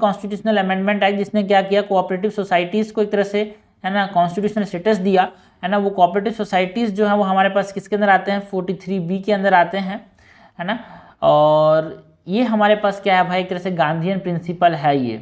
constitutional amendment act, जिसने क्या किया, कोऑपरेटिव सोसाइटीज़ को एक तरह से, है ना, कॉन्स्टिट्यूशनल स्टेटस दिया, है ना। वो कोऑपरेटिव सोसाइटीज़ जो है वो हमारे पास किसके अंदर आते हैं, 43B के अंदर आते हैं, है ना। और ये हमारे पास क्या है भाई, एक तरह से गांधीयन प्रिंसिपल है ये।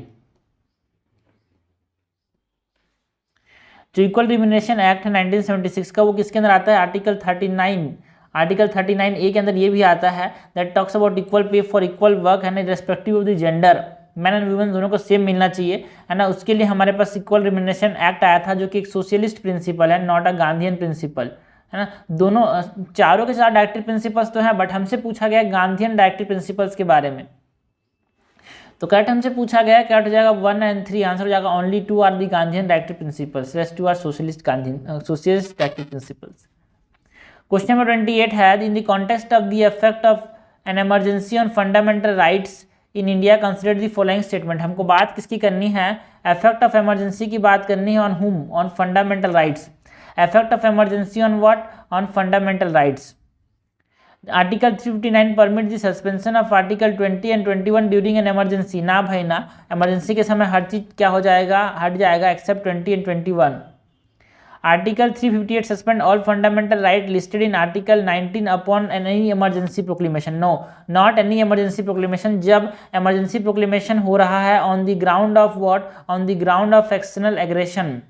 जो इक्वल रिम्यूनरेशन एक्ट है 1976 का वो किसके अंदर आता है, आर्टिकल 39A के अंदर ये भी आता है, that talks about equal pay for equal work, है ना, respective of the gender, man and women दोनों को सेम मिलना चाहिए, है ना। उसके लिए हमारे पास इक्वल रिम्यूनरेशन एक्ट आया था, जो कि एक सोशलिस्ट प्रिंसिपल है, नॉट अ गांधीयन प्रिंसिपल, है ना। दोनों चारों के साथ डायरेक्टिव प्रिंसिपल्स तो हैं, बट हमसे पूछा गया गांधीयन डायरेक्टिव प्रिंसिपल्स के बारे में। तो करेक्ट हमसे पूछा गया, क्या हो जाएगा 1 and 3, आंसर हो जाएगा only 2 are the Gandhian directive principles, rest 2 are socialist directive principles. Question number 28 है, in the context of the effect of an emergency on fundamental rights in India consider the following statement. हमको बात किसकी करनी है, effect of emergency की बात करनी है, ऑन हुम, on fundamental rights. Effect of emergency on what, on fundamental rights. Article 359 permit the suspension of article 20 and 21 during an emergency. ना भाई ना, इमरजेंसी के समय हर चीज़ क्या हो जाएगा, हट जाएगा, except 20 and 21। Article 358 suspend all fundamental right listed in article 19 upon any emergency proclamation. No, not any emergency proclamation. जब इमरजेंसी प्रोक्लेमेशन हो रहा है on the ground of what, on the ground of external aggression,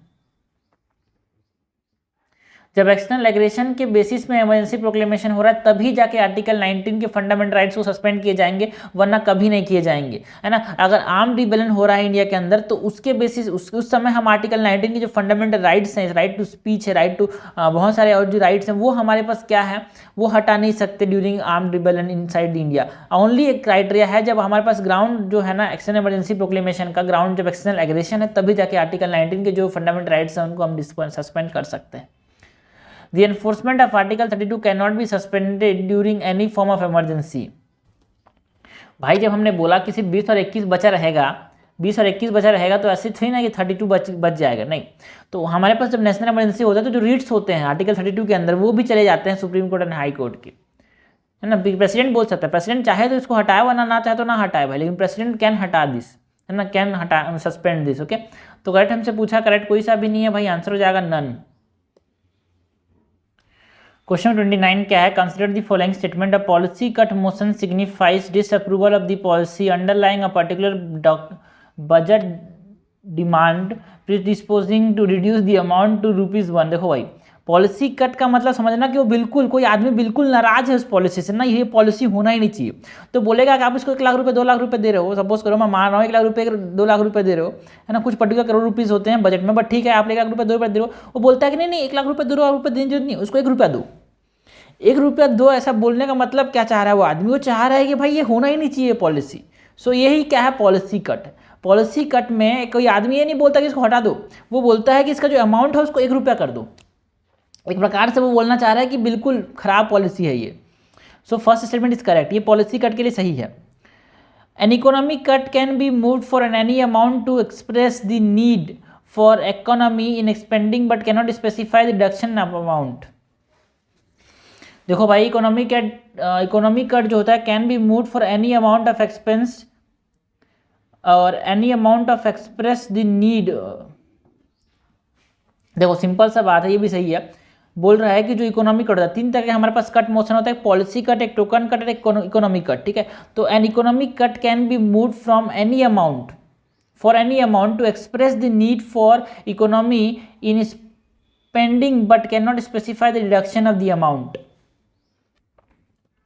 जब external aggression के basis में emergency proclamation हो रहा है तभी जाके आर्टिकल 19 के फंडामेंटल राइट्स को सस्पेंड किए जाएंगे, वरना कभी नहीं किए जाएंगे, है ना। अगर आर्म्ड रिबेलियन हो रहा है इंडिया के अंदर तो उसके बेसिस उस समय हम आर्टिकल 19 के जो फंडामेंटल राइट्स हैं, राइट टू स्पीच है, राइट टू बहुत सारे और जो राइट्स हैं वो हमारे पास क्या है, वो हटा नहीं सकते during armed rebellion in side India. Only एक क्राइटेरिया है जब हमारे पास ग्राउंड जो है ना एक्सटर्नल इमरजेंसी प्रोक्लेमेशन का ग्राउंड जब एक्सटर्नल एग्रेशन है तभी जाके आर्टिकल 19 के जो फंडामेंटल राइट्स हैं उनको हम सस्पेंड कर सकते हैं। The enforcement of Article 32 cannot be suspended during any form of emergency। भाई जब हमने बोला कि सिर्फ 20 और 21 बचा रहेगा, 20 और 21 बचा रहेगा तो ऐसे थोड़ी ना कि 32 बच जाएगा, नहीं। तो हमारे पास जब नेशनल इमरजेंसी होता है तो जो रीट्स होते हैं आर्टिकल 32 के अंदर वो भी चले जाते हैं supreme Court and high court के, है ना। प्रेसिडेंट बोल सकता है, प्रेसिडेंट चाहे तो इसको हटाए वरना ना चाहे तो ना हटाए भाई, लेकिन प्रेसिडेंट कैन हटा दिस, है ना, कैन हटा सस्पेंड दिस। ओके, तो करेक्ट हमसे पूछा, करेक्ट कोई सा भी नहीं है भाई, आंसर हो जाएगा नन। क्वेश्चन 29 क्या है, consider the following statement, a policy cut motion signifies disapproval of the policy underlying a particular budget demand predisposing to reduce the amount to ₹1। देखो भाई, पॉलिसी कट का मतलब समझना कि वो बिल्कुल कोई आदमी बिल्कुल नाराज है उस पॉलिसी से, ना ये पॉलिसी होना ही नहीं चाहिए, तो बोलेगा कि आप इसको 1 लाख रुपए 2 लाख रुपए दे रहे हो, सपोज करो मैं मान रहा हूँ 1 लाख रुपए 2 लाख रुपए दे रहे हो, है ना, कुछ पर्टिकुलर करोड़ रुपीज़ होते हैं बजट में, बट ठीक है आप 1 लाख रुपए 2 रुपए दे रहे हो, वो बोलता है कि नहीं 1 लाख रुपए 2 लाख रुपए देने की जरूरत नहीं, उसको 1 रुपया दो, 1 रुपया दो। ऐसा बोलने का मतलब क्या चाह रहा है वो आदमी, वो चाह रहा है कि भाई ये होना ही नहीं चाहिए पॉलिसी। सो यही क्या है पॉलिसी कट। पॉलिसी कट में कोई आदमी ये नहीं बोलता कि इसको हटा दो, वो बोलता है कि इसका जो अमाउंट है उसको 1 रुपया कर दो। एक प्रकार से वो बोलना चाह रहा है कि बिल्कुल खराब पॉलिसी है ये। So first statement is correct, ये पॉलिसी कट के लिए सही है। An economic cut can be moved for any amount to express the need for economy in expending but cannot specify the reduction of amount. देखो भाई, economic cut जो होता है can be moved for any amount of expense और any amount of express the need. देखो simple सा बात है, ये भी सही है, बोल रहा है कि जो इकोनॉमिक कट होता है, 3 तरह के हमारे पास कट मोशन होता है, एक पॉलिसी कट, एक टोकन कट और एक इकोनॉमिक कट, ठीक है। तो an economic cut can be moved from any amount for any amount to express the need for economy in spending but can not specify the reduction of the amount.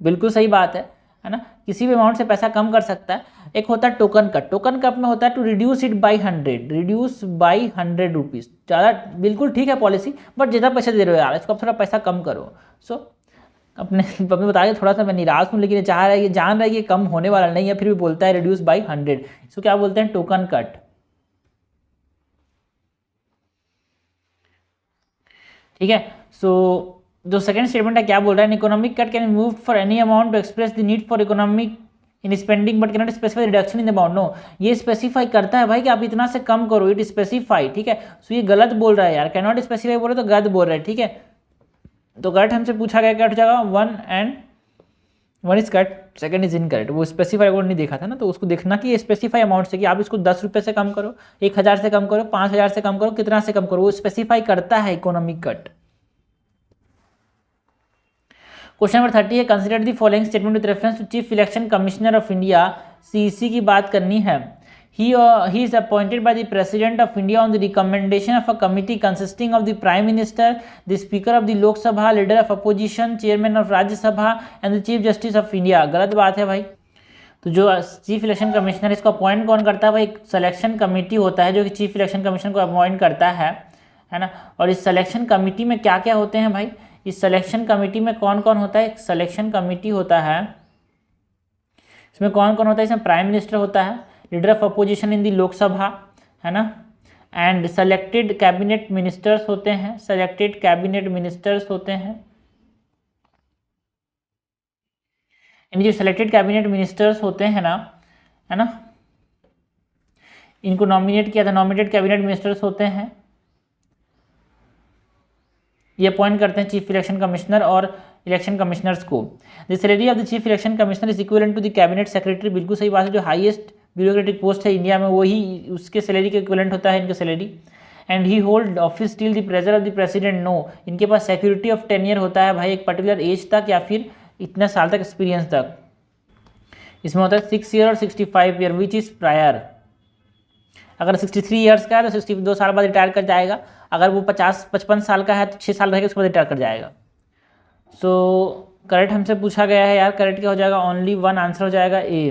बिल्कुल सही बात है ना, किसी भी अमाउंट से पैसा कम कर सकता है। एक होता है टोकन कट, टोकन कट में होता है to reduce it by 100, reduce by 100 rupees. ज़्यादा बिल्कुल ठीक है पॉलिसी, बट ज़्यादा पैसे दे रहे हो यार, इसको आप थोड़ा पैसा कम करो। सो अपने बता के थोड़ा सा मैं निराश हूँ, लेकिन ये चाह रहा है, ये जान रहा है कि कम होने वाला नहीं है, फिर भी बोलता है रिड्यूस बाई 100। इसको क्या बोलते हैं, टोकन कट, ठीक है। सो जो सेकंड स्टेटमेंट है क्या बोल रहा है, economic cut can move for any amount to express the need for economic in spending but can not specify reduction in the amount. No, ये स्पेसिफाई करता है भाई कि आप इतना से कम करो, इट स्पेसिफाई, ठीक है। सो ये गलत बोल रहा है यार, कैन नॉट स्पेसिफाई बोल रहे तो गलत बोल रहा है, ठीक है। तो करेक्ट हमसे पूछा गया क्या हो जाएगा, 1 is correct, second is incorrect. वो स्पेसिफाई अमाउंट नहीं देखा था ना, तो उसको देखना कि ये स्पेसिफाई अमाउंट से कि आप इसको 10 रुपये से कम करो, 1000 से कम करो, 5000 से कम करो, कितना से कम करो, वो स्पेसिफाई करता है इकोनॉमिक कट। क्वेश्चन नंबर 30 है, consider the following statement with reference to chief election commissioner of India, CEC की बात करनी है। He is appointed by the president of India on the recommendation of a committee consisting of the prime minister, the speaker of the Lok Sabha, leader of opposition, chairman of Rajya Sabha and the chief justice of India. गलत बात है भाई। तो जो chief election commissioner इसको appoint कौन करता है भाई, सिलेक्शन कमेटी होता है जो कि चीफ इलेक्शन कमिश्नर को अपॉइंट करता है ना। और इस सिलेक्शन कमेटी में क्या क्या होते हैं भाई, इस सिलेक्शन कमेटी में कौन कौन होता है, सिलेक्शन कमेटी होता है, इसमें कौन कौन होता है, इसमें प्राइम मिनिस्टर होता है, लीडर ऑफ अपोजिशन इन दी लोकसभा, है ना, एंड सेलेक्टेड कैबिनेट मिनिस्टर्स होते हैं, सेलेक्टेड कैबिनेट मिनिस्टर्स होते हैं। इन जो सेलेक्टेड कैबिनेट मिनिस्टर्स होते हैं ना, है ना, इनको नॉमिनेट किया था, नॉमिनेटेड कैबिनेट मिनिस्टर्स होते हैं, ये अपॉइंट करते हैं चीफ इलेक्शन कमिश्नर और इलेक्शन कमिश्नर्स को। The salary of the chief election commissioner is equivalent to the cabinet secretary. बिल्कुल सही बात है, जो हाईएस्ट ब्यूरोक्रेटिक पोस्ट है इंडिया में वही उसके सैलरी के इक्विवेलेंट होता है इनका salary. And he hold office till the pleasure of the president, no, इनके पास सिक्योरिटी ऑफ टेन्योर होता है भाई एक पर्टिकुलर एज तक या फिर इतने साल तक एक्सपीरियंस तक। इसमें होता है 6 ईयर और 65 ईयर विच इज़ प्रायर। अगर 63 ईयर्स का है तो 62 साल बाद रिटायर कर जाएगा, अगर वो 55 साल का है तो 6 साल रहेगा उसके बाद रिटायर कर जाएगा। सो करेक्ट हमसे पूछा गया है यार, करेक्ट क्या हो जाएगा, ओनली वन आंसर हो जाएगा ए।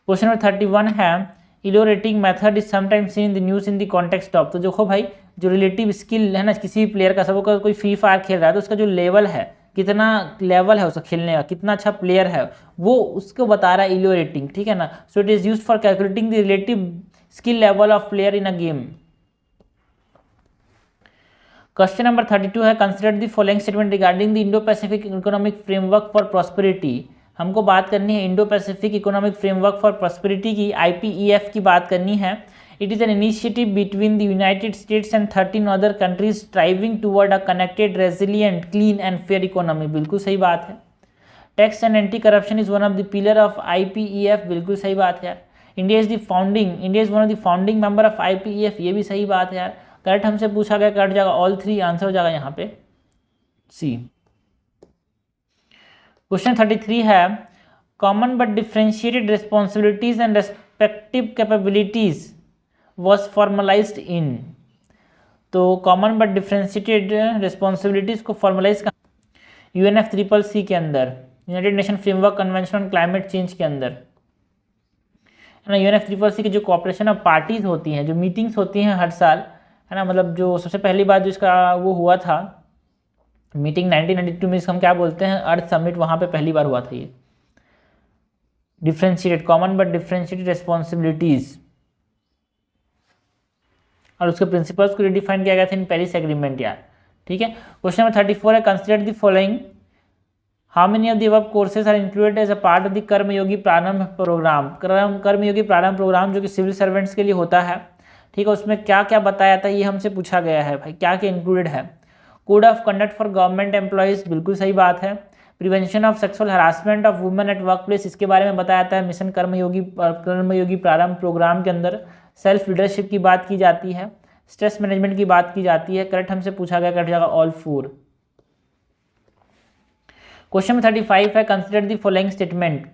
क्वेश्चन नंबर 31 है Elo rating method is sometimes seen in the news in the context of. तो देखो भाई जो रिलेटिव स्किल है ना किसी भी प्लेयर का, सब का कोई फ्री फायर खेल रहा है तो उसका जो लेवल है, कितना लेवल है उसका खेलने का, कितना अच्छा प्लेयर है वो उसको बता रहा है इलोरेटिंग, ठीक है ना। So it is used for calculating the relative skill level of player in a game. Question number 32 है consider the following statement regarding the Indo Pacific economic framework for prosperity. हमको बात करनी है Indo Pacific economic framework for prosperity की, IPEF की बात करनी है। It is an initiative between the United states and 13 other countries striving toward a connected, resilient, clean and fair economy. बिल्कुल सही बात है। Tax and anti corruption is one of the pillar of IPEF। बिल्कुल सही बात है यार। India is one of the founding member of IPEF। ये भी सही बात है यार। करेक्ट हमसे पूछा गया, करेक्ट जाएगा ऑल 3, आंसर हो जाएगा यहाँ पे सी। क्वेश्चन 33 है common but differentiated responsibilities and respective capabilities was formalised in. तो कॉमन बट डिफरेंशिएटेड रिस्पॉन्सिबिलिटीज को फॉर्मलाइज UNFCCC के अंदर, United Nation framework convention on climate change के अंदर है ना। UNFCCC की जो कॉपरेशन ऑफ पार्टीज होती हैं, जो मीटिंग्स होती हैं हर साल है ना, मतलब जो सबसे पहली बार जो इसका वो हुआ था मीटिंग 1992 में, इसको हम क्या बोलते हैं, अर्थ समिट, वहाँ पे पहली बार हुआ था ये। Differentiated, common but differentiated responsibilities, और उसके प्रिंसिपल्स को रिडिफाइन किया गया था इन पेरिस एग्रीमेंट यार, ठीक है। क्वेश्चन नंबर 34 है consider the following, how many of the above courses are included as a part of the Karmayogi Prarambh programme. Karmayogi Prarambh programme जो कि सिविल सर्वेंट्स के लिए होता है, ठीक है, उसमें क्या क्या बताया था ये हमसे पूछा गया है भाई, क्या क्या इंक्लूडेड है। Code of conduct for government employees, बिल्कुल सही बात है। Prevention of sexual harassment of women at work place, इसके बारे में बताया था मिशन कर्मयोगी प्रारंभ प्रोग्राम के अंदर। सेल्फ लीडरशिप की बात की जाती है, स्ट्रेस मैनेजमेंट की बात की जाती है। करेक्ट हमसे पूछा गया, करेक्ट जाएगा ऑल 4। क्वेश्चन में 35 है consider the following statement,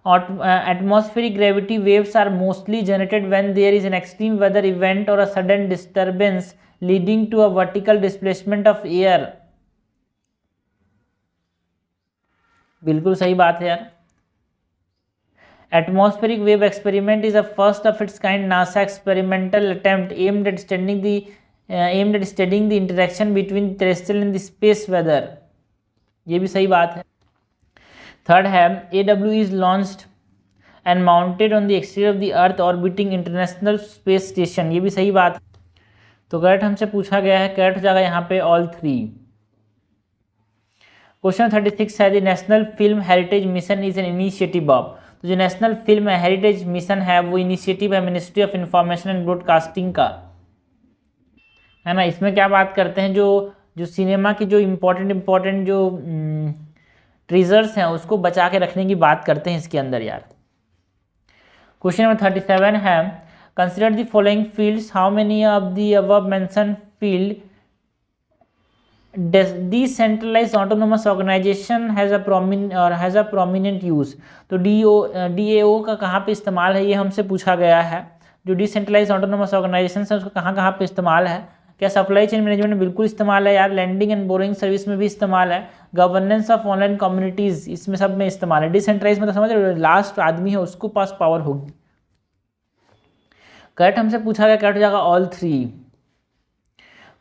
atmospheric gravity waves are mostly generated when there is an extreme weather event or a sudden disturbance leading to a vertical displacement of air। बिल्कुल सही बात है यार। Atmospheric wave experiment is a first of its kind NASA experimental attempt aimed at studying the interaction between terrestrial and the space weather। ये भी सही बात है। थर्ड है AW is launched and mounted on the exterior of the Earth orbiting International Space Station। ये भी सही बात है। तो करेक्ट हमसे पूछा गया है, करेक्ट हो जाएगा यहाँ पे ऑल 3। क्वेश्चन 36 है the national film heritage mission is an initiative of. तो जो नेशनल फिल्म हेरिटेज मिशन है वो इनिशिएटिव है ministry of information and broadcasting का, है ना। इसमें क्या बात करते हैं, जो सिनेमा की जो इम्पोर्टेंट जो ट्रेजर्स हैं उसको बचा के रखने की बात करते हैं इसके अंदर यार। क्वेश्चन नंबर 37 है consider the following fields, how many of the above mention field decentralized autonomous organization has a prominent use. तो DAO का कहाँ पे इस्तेमाल है ये हमसे पूछा गया है। जो डिसेंट्रलाइज्ड ऑटोनोमस ऑर्गेनाइजेशन है उसका कहाँ पे इस्तेमाल है। क्या सप्लाई चेन मैनेजमेंट में बिल्कुल इस्तेमाल है यार, लैंडिंग एंड बोरिंग सर्विस में भी इस्तेमाल है, गवर्नेंस ऑफ ऑनलाइन कम्युनिटीज़ इसमें सब में इस्तेमाल है। डिसेंट्रलाइज मतलब समझ रहे हो, लास्ट आदमी है उसको पास पावर होगी। करेक्ट हमसे पूछा गया, करेक्ट हो जाएगा ऑल 3।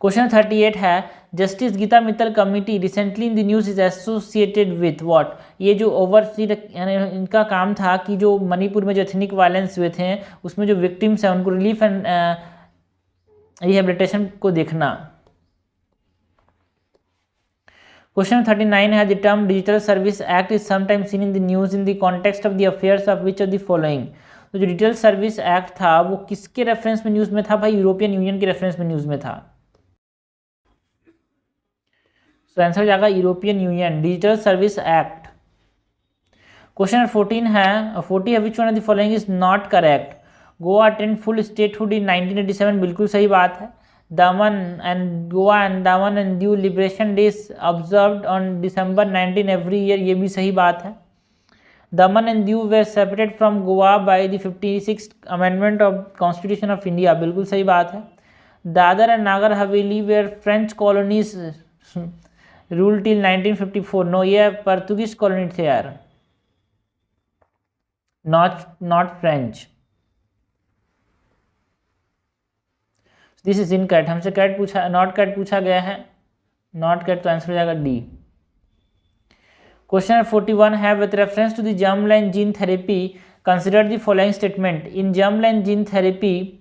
क्वेश्चन 38 है justice Geeta Mittal committee recently in the news is associated with what. ये जो ओवरसी इनका काम था कि जो मणिपुर में जो एथनिक वायलेंस हुए थे उसमें जो विक्टिम्स हैं उनको रिलीफ एंड रिहेबिलिटेशन को देखना। क्वेश्चन 39 है the term digital service act is sometimes seen in the news in the context of the affairs of which of the following. तो जो डिजिटल सर्विस एक्ट था वो किसके रेफरेंस में न्यूज़ में था भाई, यूरोपियन यूनियन के रेफरेंस में न्यूज़ में था। तो आंसर हो जाएगा European Union digital service act. Question 14 है 40 है which one of the following is not correct. Goa attend full statehood in 1987, बिल्कुल सही बात है। Goa and Daman and Diu liberation days observed on December 19 every year, ये भी सही बात है। Daman and Diu were separated from Goa by the 56th amendment of constitution of India, बिल्कुल सही बात है। Dadra and Nagar Haveli were French colonies rule till 1954, no, ये पोर्तुगीज कॉलोनी थे यार, not French. This is incorrect, हमसे करेक्ट पूछा, नॉट करेक्ट पूछा गया है, नॉट करेक्ट, तो आंसर हो जाएगा डी। क्वेश्चन 41 है with reference to the germline gene therapy consider the following statement. In germline gene therapy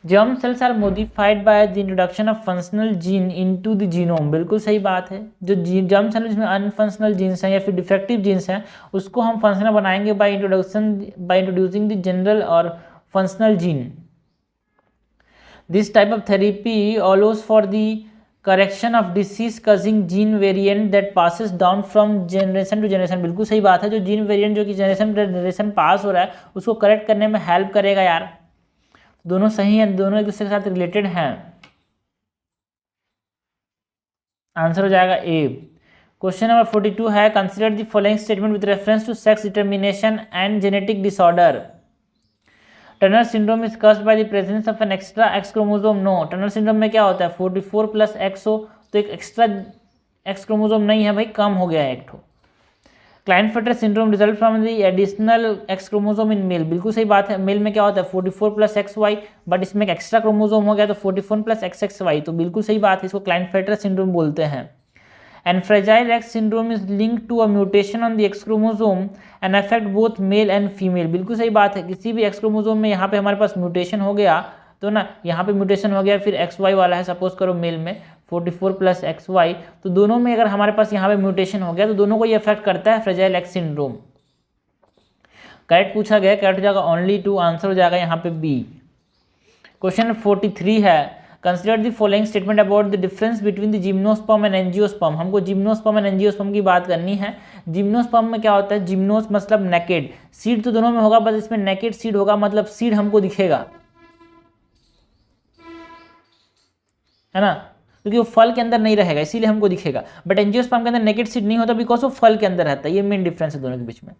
germ cells are modified by the introduction of functional gene into the genome, बिल्कुल सही बात है। जो germ cell जिसमें अनफंक्शनल jeans हैं या फिर defective jeans हैं उसको हम फंक्शनल बनाएंगे बाय इंट्रोड्यूसिंग द जनरल और functional gene. This type of therapy allows for the correction of disease causing gene variant that passes down from generation to generation, बिल्कुल सही बात है। जो जीन वेरिएंट जो कि जनरेशन टू जनरेशन पास हो रहा है उसको करेक्ट करने में हेल्प करेगा यार। दोनों सही हैं, दोनों एक दूसरे के साथ रिलेटेड हैं, आंसर हो जाएगा ए। क्वेश्चन नंबर 42 है consider the following statement with reference to sex determination and genetic disorder. Turner syndrome is caused by the presence of an extra X chromosome, no. Turner syndrome में क्या होता है 44 + X हो तो एक एक्स्ट्रा एक्स क्रोमोसोम नहीं है भाई, कम हो गया है एक ठो। Klinefelter syndrome result from the additional X chromosome in male, बिल्कुल सही बात है। मेल में क्या होता है 44 + XY, बट इसमें एक एक्स्ट्रा क्रोमोसोम हो गया तो 44 + XXY, तो बिल्कुल सही बात है, इसको क्लाइनफेटर सिंड्रोम बोलते हैं। And fragile X syndrome is linked to a mutation on the X chromosome and affect both male and female, बिल्कुल सही बात है। किसी भी एक्स क्रोमोसोम में यहाँ पे हमारे पास म्यूटेशन हो गया तो ना, यहाँ पे म्यूटेशन हो गया फिर XY वाला है, सपोज करो मेल में 44 + XY, तो दोनों में अगर हमारे पास यहाँ पे म्यूटेशन हो गया तो दोनों को ये अफेक्ट करता है फ्रेजाइल एक्स सिंड्रोम। करेक्ट पूछा गया, करेक्ट हो जाएगा ओनली 2, आंसर हो जाएगा यहाँ पे बी। क्वेश्चन 43 है consider the following statement about the difference between the gymnosperm and angiosperm. हमको जिम्नोस्पर्म एंड एंजियोस्पर्म की बात करनी है। जिम्नोस्पर्म में क्या होता है, जिम्नोस मतलब नेकेड, सीड तो दोनों में होगा, बस इसमें नेकेड सीड होगा, मतलब सीड हमको दिखेगा, है ना, क्योंकि वो फल के अंदर नहीं रहेगा इसीलिए हमको दिखेगा। बट एंजियोस्पर्म के अंदर नेकेड सीड नहीं होता बिकॉज वो फल के अंदर रहता है, ये मेन डिफरेंस है दोनों के बीच में।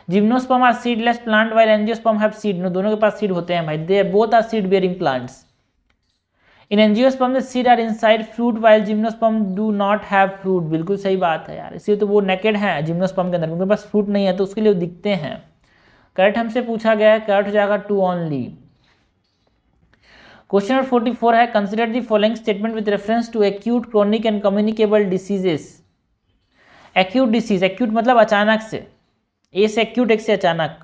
Gymnosperm are seedless plant while angiosperm have seed, no, दोनों के पास सीड होते हैं भाई, they both are seed bearing plants. In angiosperm the seed are inside fruit while gymnosperm do not have fruit, बिल्कुल सही बात है यार, इसलिए तो वो नेकेड है जिम्नोस्पर्म के अंदर, उनके पास फ्रूट नहीं है तो उसके लिए वो दिखते हैं। करेक्ट हमसे पूछा गया है, करेक्ट हो जाएगा 2 ओनली। क्वेश्चन नंबर 44 है consider the following statement with reference to acute, chronic and communicable diseases. Acute disease, acute मतलब अचानक से, ए से एक्यूट, एक से अचानक।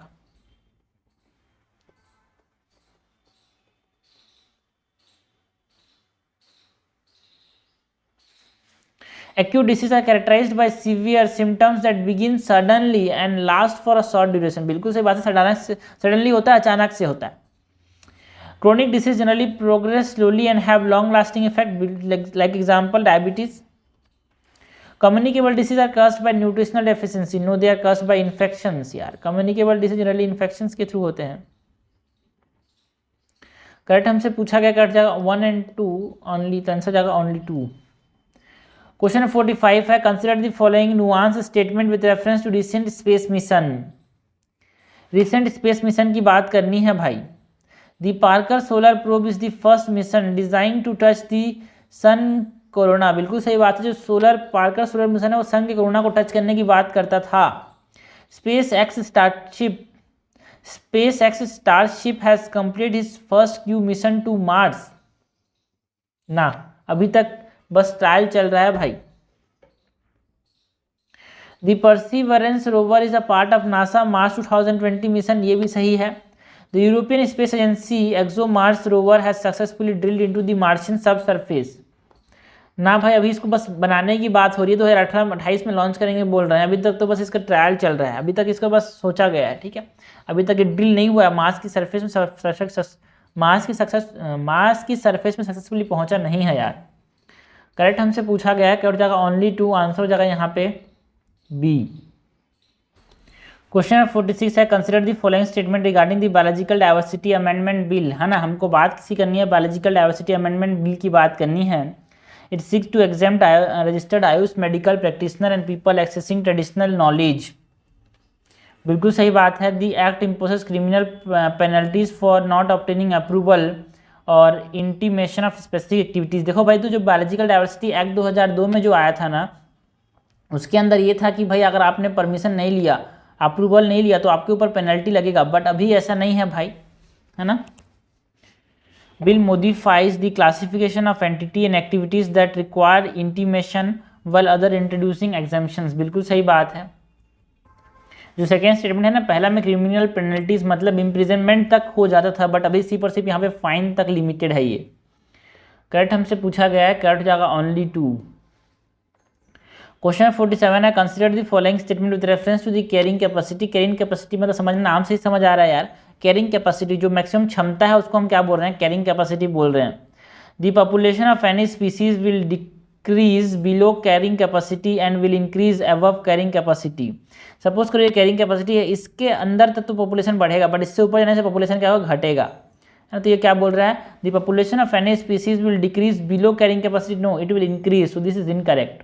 Acute diseases are characterized by severe symptoms that begin suddenly and last for a short duration, बिल्कुल सही बात है, सडनली होता है, अचानक से होता है। Chronic disease generally progress slowly and have long-lasting effect, like example diabetes. Communicable diseases are caused by nutritional deficiency, no, they are caused by infections यार। Communicable disease generally infections के थ्रू होते हैं। करेक्ट हमसे पूछा गया, correct जाएगा 1 and 2 only, तो answer जाएगा ओनली 2। क्वेश्चन 45 है consider the following nuance statement with reference to recent space mission. Recent space mission की बात करनी है भाई। The Parker solar probe is the first mission design to touch the sun corona, बिल्कुल सही बात है। जो पार्कर सोलर मिशन है वो सन के कोरोना को टच करने की बात करता था। Space X starship has complete his first Q mission to Mars, ना, अभी तक बस ट्रायल चल रहा है भाई। The perseverance rover is a part of NASA March 2020 mission, ये भी सही है। The European space agency ExoMars rover has successfully drilled into the Martian sub surface, ना भाई, अभी इसको बस बनाने की बात हो रही है, 2028 में लॉन्च करेंगे बोल रहे हैं, अभी तक तो बस इसका ट्रायल चल रहा है, अभी तक इसका बस सोचा गया है, ठीक है, अभी तक ये ड्रिल नहीं हुआ है, मार्स की सरफेस में सक्सेसफुली पहुंचा नहीं है यार। करेक्ट हमसे पूछा गया है, क्या हो जाएगा ओनली 2, आंसर हो जाएगा यहाँ पे बी। क्वेश्चन नंबर 46 है consider the following statement regarding the biological diversity amendment bill, है ना, हमको बात किसी करनी है बायोलॉजिकल डाइवर्सिटी अमेंडमेंट बिल की बात करनी है। It seeks to exempt registered AYUSH medical practitioner and people accessing traditional knowledge, बिल्कुल सही बात है। The act imposes criminal penalties for not obtaining approval और इंटीमेशन ऑफ स्पेसिफिक एक्टिविटीज़। देखो भाई, तो जो बायोलॉजिकल डाइवर्सिटी एक्ट 2002 में जो आया था ना, उसके अंदर ये था कि भाई अगर आपने परमिशन नहीं लिया, अप्रूवल नहीं लिया, तो आपके ऊपर पेनल्टी लगेगा, बट अभी ऐसा नहीं है भाई, है ना। Bill modifies the classification of entity and activities that require intimation well other introducing exemptions, बिल्कुल सही बात है। जो सेकेंड स्टेटमेंट है ना, पहला में क्रिमिनल पेनल्टीज मतलब इम्प्रिजनमेंट तक हो जाता था, बट अभी सिर्फ और सिर्फ यहाँ पे फाइन तक लिमिटेड है। ये करेक्ट हमसे पूछा गया है, करेक्ट जाएगा ओनली 2। क्वेश्चन 47 है consider the following statement with reference to the carrying capacity. Carrying capacity मतलब समझना, नाम से ही समझ आ रहा है यार। कैरिंग कैपेसिटी जो मैक्सिमम क्षमता है उसको हम क्या बोल रहे हैं, कैरिंग कैपेसिटी बोल रहे हैं। The population of any species will decrease below carrying capacity and will increase above carrying capacity. Suppose करो ये कैरिंग कैपेसिटी है, इसके अंदर तक तो पॉपुलेशन बढ़ेगा, बट इससे ऊपर जाने से पॉपुलेशन क्या होगा, घटेगा, है ना। तो ये क्या बोल रहा है, the population of any species will decrease below carrying capacity, no it will increase, so this is incorrect.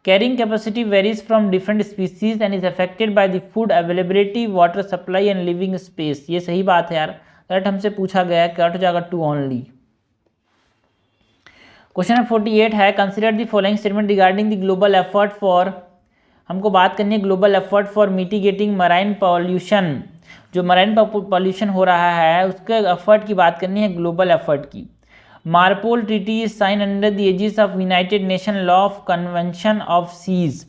Carrying capacity varies from different species and is affected by the food availability, water supply and living space। ये सही बात है यार, correct हमसे पूछा गया है, correct हो जाएगा 2 ओनली। क्वेश्चन नंबर 48 है consider the following statement regarding the global effort for, हमको बात करनी है global effort for mitigating marine pollution. जो मराइन पॉल्यूशन हो रहा है उसके एफर्ट की बात करनी है, ग्लोबल एफर्ट की। MARPOL treaty is sign under the aegis of United Nation law of convention of seas.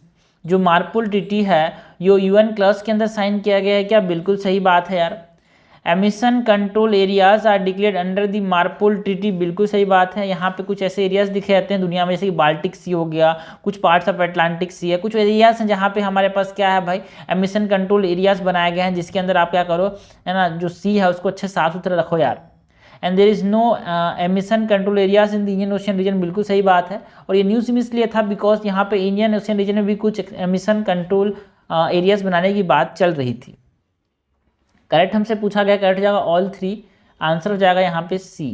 जो मार्पोल ट्रीटी है यो यूएन क्लॉज के अंदर साइन किया गया है क्या, बिल्कुल सही बात है यार। Emission control areas are declared under the MARPOL treaty, बिल्कुल सही बात है। यहाँ पे कुछ ऐसे एरियाज दिखे जाते हैं दुनिया में, जैसे कि बाल्टिक सी हो गया, कुछ पार्ट्स ऑफ अटलांटिक सी है, कुछ एरियाज हैं जहाँ पे हमारे पास क्या है भाई, एमिशन कंट्रोल एरियाज बनाए गए हैं, जिसके अंदर आप क्या करो, है ना, जो सी है उसको अच्छे साफ सुथरा रखो यार। And there is no emission control areas in the Indian Ocean region, बिल्कुल सही बात है। और ये न्यूज़ में इसलिए था बिकॉज यहाँ पे इंडियन ओशियन रीजन में भी कुछ एमिशन कंट्रोल एरियाज बनाने की बात चल रही थी। करेक्ट हमसे पूछा गया, करेक्ट जाएगा ऑल 3, आंसर हो जाएगा यहाँ पे सी।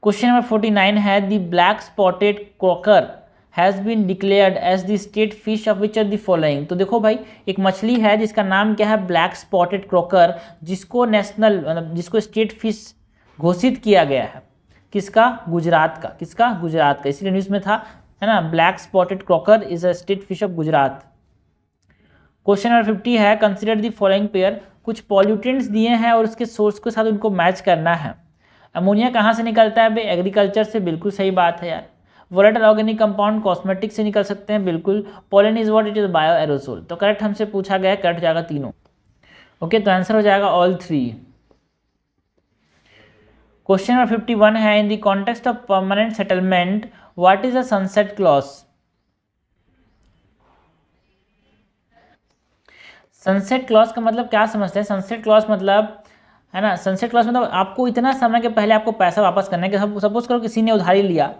क्वेश्चन नंबर 49 है the black spotted croaker has been declared as the state fish of which are the following. तो देखो भाई, एक मछली है जिसका नाम क्या है, ब्लैक स्पॉटेड क्रॉकर, जिसको नेशनल मतलब जिसको स्टेट फिश घोषित किया गया है, किसका, गुजरात का, किसका, गुजरात का, इसलिए न्यूज़ में था, है ना, black spotted Crocker is a state fish of Gujarat. Question number 50 है कंसिडर द फॉलोइंग पेयर। कुछ पॉल्यूटेंट्स दिए हैं और उसके सोर्स के साथ उनको मैच करना है। अमोनिया कहाँ से निकलता है भाई, एग्रीकल्चर से, बिल्कुल सही बात है यार। वोलेटाइल ऑर्गेनिक कंपाउंड कॉस्मेटिक से निकल सकते हैं, बिल्कुल। Pollen is what, it is bio aerosol. तो करेक्ट हमसे पूछा गया, करेक्ट जाएगा तीनों। ओके, तो आंसर हो जाएगा ऑल 3। क्वेश्चन नंबर 51 है in the context of permanent settlement what is a sunset clause. Sunset clause का मतलब क्या समझते हैं, सनसेट क्लॉज मतलब, है ना, सनसेट क्लॉज मतलब आपको इतना समय के पहले आपको पैसा वापस करना है कि सपोज करो किसी ने उधारी लिया,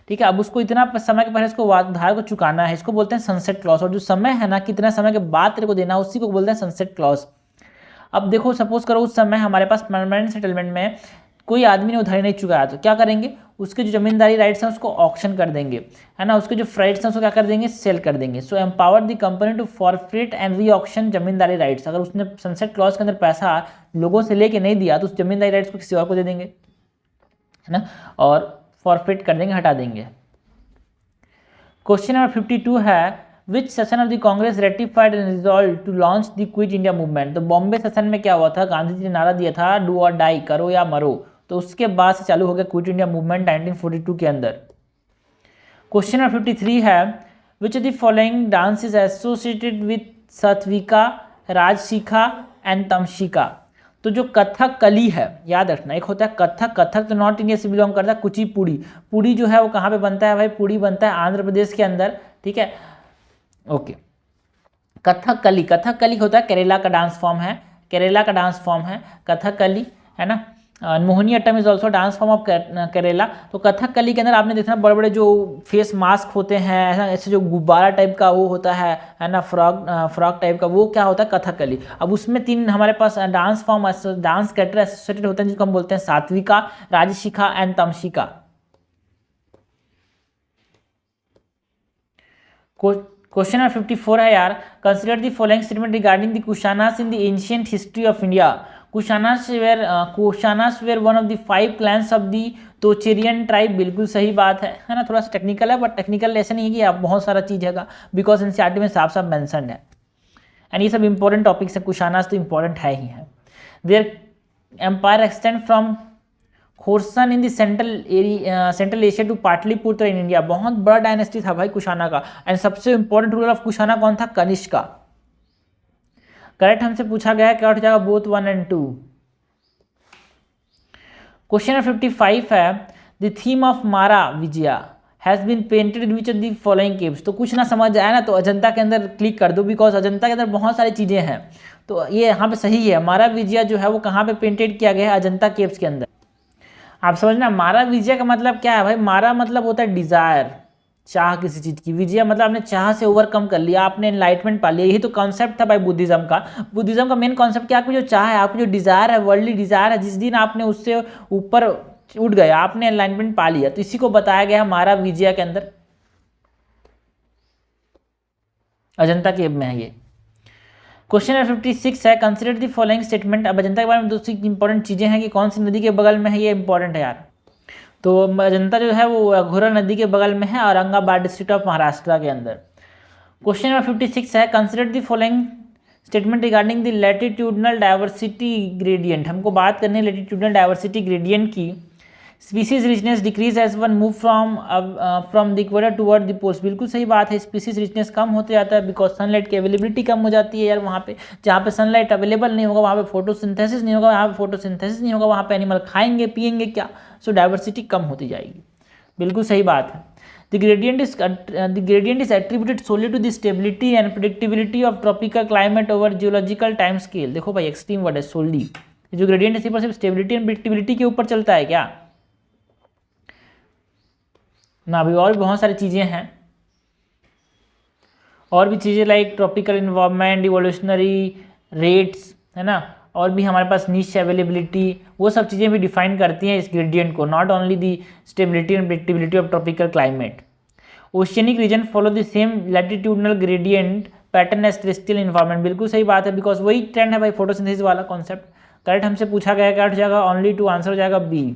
ठीक है, अब उसको इतना समय के पहले उसको उधार को चुकाना है, इसको बोलते हैं सनसेट क्लॉज। और जो समय है ना, कितना समय के बाद तेरे को देना है, उसी को बोलते हैं सनसेट क्लॉज। अब देखो सपोज करो उस समय हमारे पास परमानेंट सेटलमेंट में कोई आदमी ने उधारी नहीं चुकाया, तो क्या करेंगे, उसके जो जमींदारी राइट्स हैं उसको ऑक्शन कर देंगे, है ना, उसके जो राइट्स हैं उसको क्या कर देंगे, सेल कर देंगे। So empower the company to forfeit and re auction zamindari rights. अगर उसने सनसेट क्लॉज के अंदर पैसा लोगों से लेके नहीं दिया तो उस जमींदारी राइट्स को किसी और को दे देंगे, है ना, और फॉरफिट कर देंगे, हटा देंगे। क्वेश्चन नंबर 52 है which session of the Congress ratified and resolve to launch the Quit India movement. तो बॉम्बे सेशन में क्या हुआ था, गांधी जी ने नारा दिया था डू और डाई, करो या मरो, तो उसके बाद से चालू हो गया क्विट इंडिया मूवमेंट 1942 के अंदर। क्वेश्चन नंबर 53 है which of the following dance is associated with Satvika, Rajasika and Tamasika. तो जो कथकली है, याद रखना, एक होता है कथक, कथक तो नॉर्थ इंडिया से बिलोंग करता है। कुचिपुड़ी, पुड़ी जो है वो कहाँ पे बनता है भाई, पुड़ी बनता है आंध्र प्रदेश के अंदर, ठीक है, ओके। कथकली, कथकली होता है केरला का डांस फॉर्म है, केरला का डांस फॉर्म है कथकली, है ना। Mohini Attam is also dance form of Kerala. तो कथकली के अंदर आपने देखना बड़े बड़े जो फेस मास्क होते हैं, ऐसा ऐसे जो गुब्बारा टाइप का वो होता है ना, फ्रॉक टाइप का, वो क्या होता है कथकली। अब उसमें 3 हमारे पास dance form dance character associated होते हैं जिसको हम बोलते हैं Satvika, Rajasika and Tamasika. Question number 54 है यार, consider the following statement regarding the Kushanas in the ancient history of India. Kushanas were one of the 5 clans of the Tocharian tribe. बिल्कुल सही बात है ना, थोड़ा सा टेक्निकल है बट टेक्निकल ऐसा नहीं है कि आप बहुत सारा चीज़ है, बिकॉज एनसीईआरटी में साफ साफ मेंशन है। एंड ये सब इंपॉर्टेंट टॉपिक्स है, कुशानास तो इंपॉर्टेंट है ही है। Their empire extend from Khorasan in the Central Asia to Pataliputra in India. बहुत बड़ा डायनेस्टी था भाई कुशाना का। एंड सबसे इंपॉर्टेंट रूलर ऑफ कुशाना कौन था? कनिष्क का। करेक्ट हमसे पूछा गया है, क्या उठ जाएगा? Both 1 and 2। क्वेश्चन नंबर 55 है, the theme of Mara Vijaya has been painted in which of the following caves. तो कुछ ना समझ आया ना तो अजंता के अंदर क्लिक कर दो, बिकॉज अजंता के अंदर बहुत सारी चीजें हैं। तो ये यहाँ पे सही है, मारा विजया जो है वो कहाँ पे पेंटेड किया गया है? अजंता केव्स के अंदर। आप समझना, मारा विजय का मतलब क्या है भाई? मारा मतलब होता है डिजायर, चाह किसी चीज की। विजय मतलब आपने चाह से ओवरकम कर लिया, आपने एनलाइटमेंट पा लिया। यही तो कॉन्सेप्ट था भाई बुद्धिज्म का। बुद्धिज्म का मेन कॉन्सेप्ट क्या? आपकी जो चाह है, आपकी जो डिजायर है, वर्ल्डली डिजायर है, जिस दिन आपने उससे ऊपर उठ गए, आपने एनलाइटमेंट पा लिया, तो इसी को बताया गया मारा विजय के अंदर। अजंता केव में है ये। क्वेश्चन नंबर 56 है, कंसिडर द फॉलोइंग स्टेटमेंट। अब अजंता के बारे में दूसरी इंपॉर्टेंट चीजें हैं कि कौन सी नदी के बगल में है, ये इंपॉर्टेंट है यार। तो अजंता जो है वो घोरा नदी के बगल में है, औरंगाबाद डिस्ट्रिक्ट ऑफ महाराष्ट्र के अंदर। क्वेश्चन नंबर 56 है, consider the following statement regarding the latitudinal diversity gradient. हमको बात करनी है लैटिट्यूडनल डाइवर्सिटी ग्रेडियंट की। Species richness decrease as one move from the equator toward the poles. बिल्कुल सही बात है, स्पीसीज रिचनेस कम होते जाता है बिकॉज सनलाइट की अवेलेबिलिटी कम हो जाती है यार। वहाँ पे जहाँ पे सनलाइट अवेलेबल नहीं होगा वहाँ पे फोटोसिंथेसिस नहीं होगा, वहाँ पे फोटोसिंथेसिस नहीं होगा वहाँ पे एनिमल खाएंगे पिएंगे क्या? सो डाइवर्सिटी कम होती जाएगी। बिल्कुल सही बात है। The gradient is attributed solely to the stability and predictability of tropical climate over geological time scale। देखो भाई एक्सट्रीम वर्ड है solely। जो ग्रेडियंट है सिर्फ स्टेबिलिटी एंड प्रेडिक्टिबिलिटी के ऊपर चलता है क्या ना? अभी और भी बहुत सारी चीजें हैं, और भी चीजें like tropical environment, evolutionary rates, है ना, और भी हमारे पास नीश अवेलेबिलिटी, वो सब चीज़ें भी डिफाइन करती हैं इस ग्रेडियंट को। Not only the stability and predictability of tropical climate. Oceanic region follow the same latitudinal gradient pattern as terrestrial environment. बिल्कुल सही बात है, बिकॉज वही ट्रेंड है भाई फोटोसिंथेसिस वाला कॉन्सेप्ट। करेक्ट हमसे पूछा गया, क्या हो जाएगा? ओनली 2 आंसर हो जाएगा बी।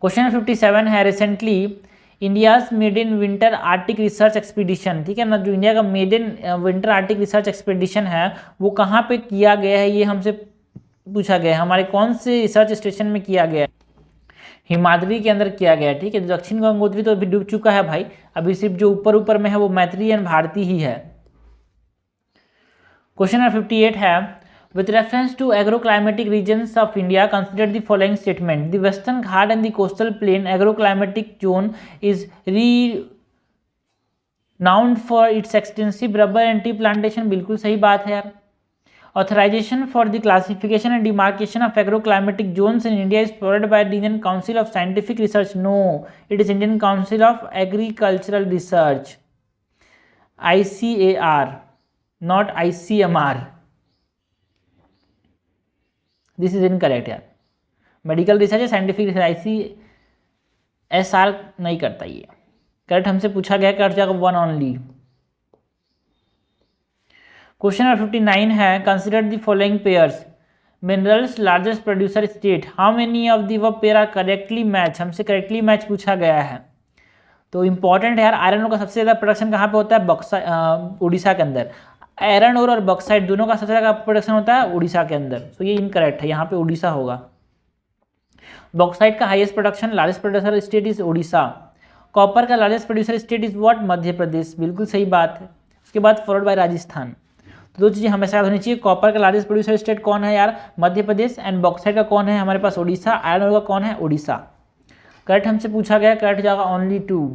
क्वेश्चन 57 है, recently India's maiden winter Arctic research expedition, ठीक है ना, जो इंडिया का maiden winter Arctic research expedition है वो कहाँ पे किया गया है? ये हमसे पूछा गया है। हमारे कौन से रिसर्च स्टेशन में किया गया है? हिमाद्री के अंदर किया गया है, ठीक है। दक्षिण गंगोत्री तो अभी डूब चुका है भाई, अभी सिर्फ जो ऊपर ऊपर में है वो मैत्री एंड भारती ही है। क्वेश्चन नंबर 58 है, with reference to agroclimatic regions of India, consider the following statement. The Western Ghat and the coastal plain agroclimatic zone is renowned for its extensive rubber and tea plantation। बिल्कुल सही बात है यार। Authorization for the classification and demarcation of agroclimatic zones in India is provided by the Indian Council of Scientific Research। No, it is Indian Council of Agricultural Research, ICAR, not ICMR। This is incorrect यार। Medical research है, scientific research ICSR नहीं करता ये। Correct हमसे पूछा गया, क्या जाएगा? 1 ओनली। क्वेश्चन नंबर 59 है, consider the following pairs. Minerals largest producer state, how many of the pair are correctly match. हमसे करेक्टली मैच पूछा गया है, तो इंपॉर्टेंट है यार। आयरन ओर का सबसे ज़्यादा प्रोडक्शन कहाँ पे होता है? उड़ीसा के अंदर। आयरन ओर और बॉक्साइट दोनों का सबसे ज़्यादा प्रोडक्शन होता है उड़ीसा के अंदर, तो ये इनकरेक्ट है, यहाँ पे उड़ीसा होगा। बॉक्साइट का highest production, largest producer state is Orissa. Copper का largest producer state is what? Madhya Pradesh. बिल्कुल सही बात है। उसके बाद फॉलोड बाय राजस्थान। तो 2 चीज़ें हमेशा याद होनी चाहिए। कॉपर का लार्जेस्ट प्रोड्यूसर स्टेट कौन है यार? मध्य प्रदेश। एंड बॉक्साइट का कौन है हमारे पास? उड़ीसा। आयरन ओर का कौन है? उड़ीसा। करेक्ट हमसे पूछा गया, करेक्ट जाएगा ओनली 2।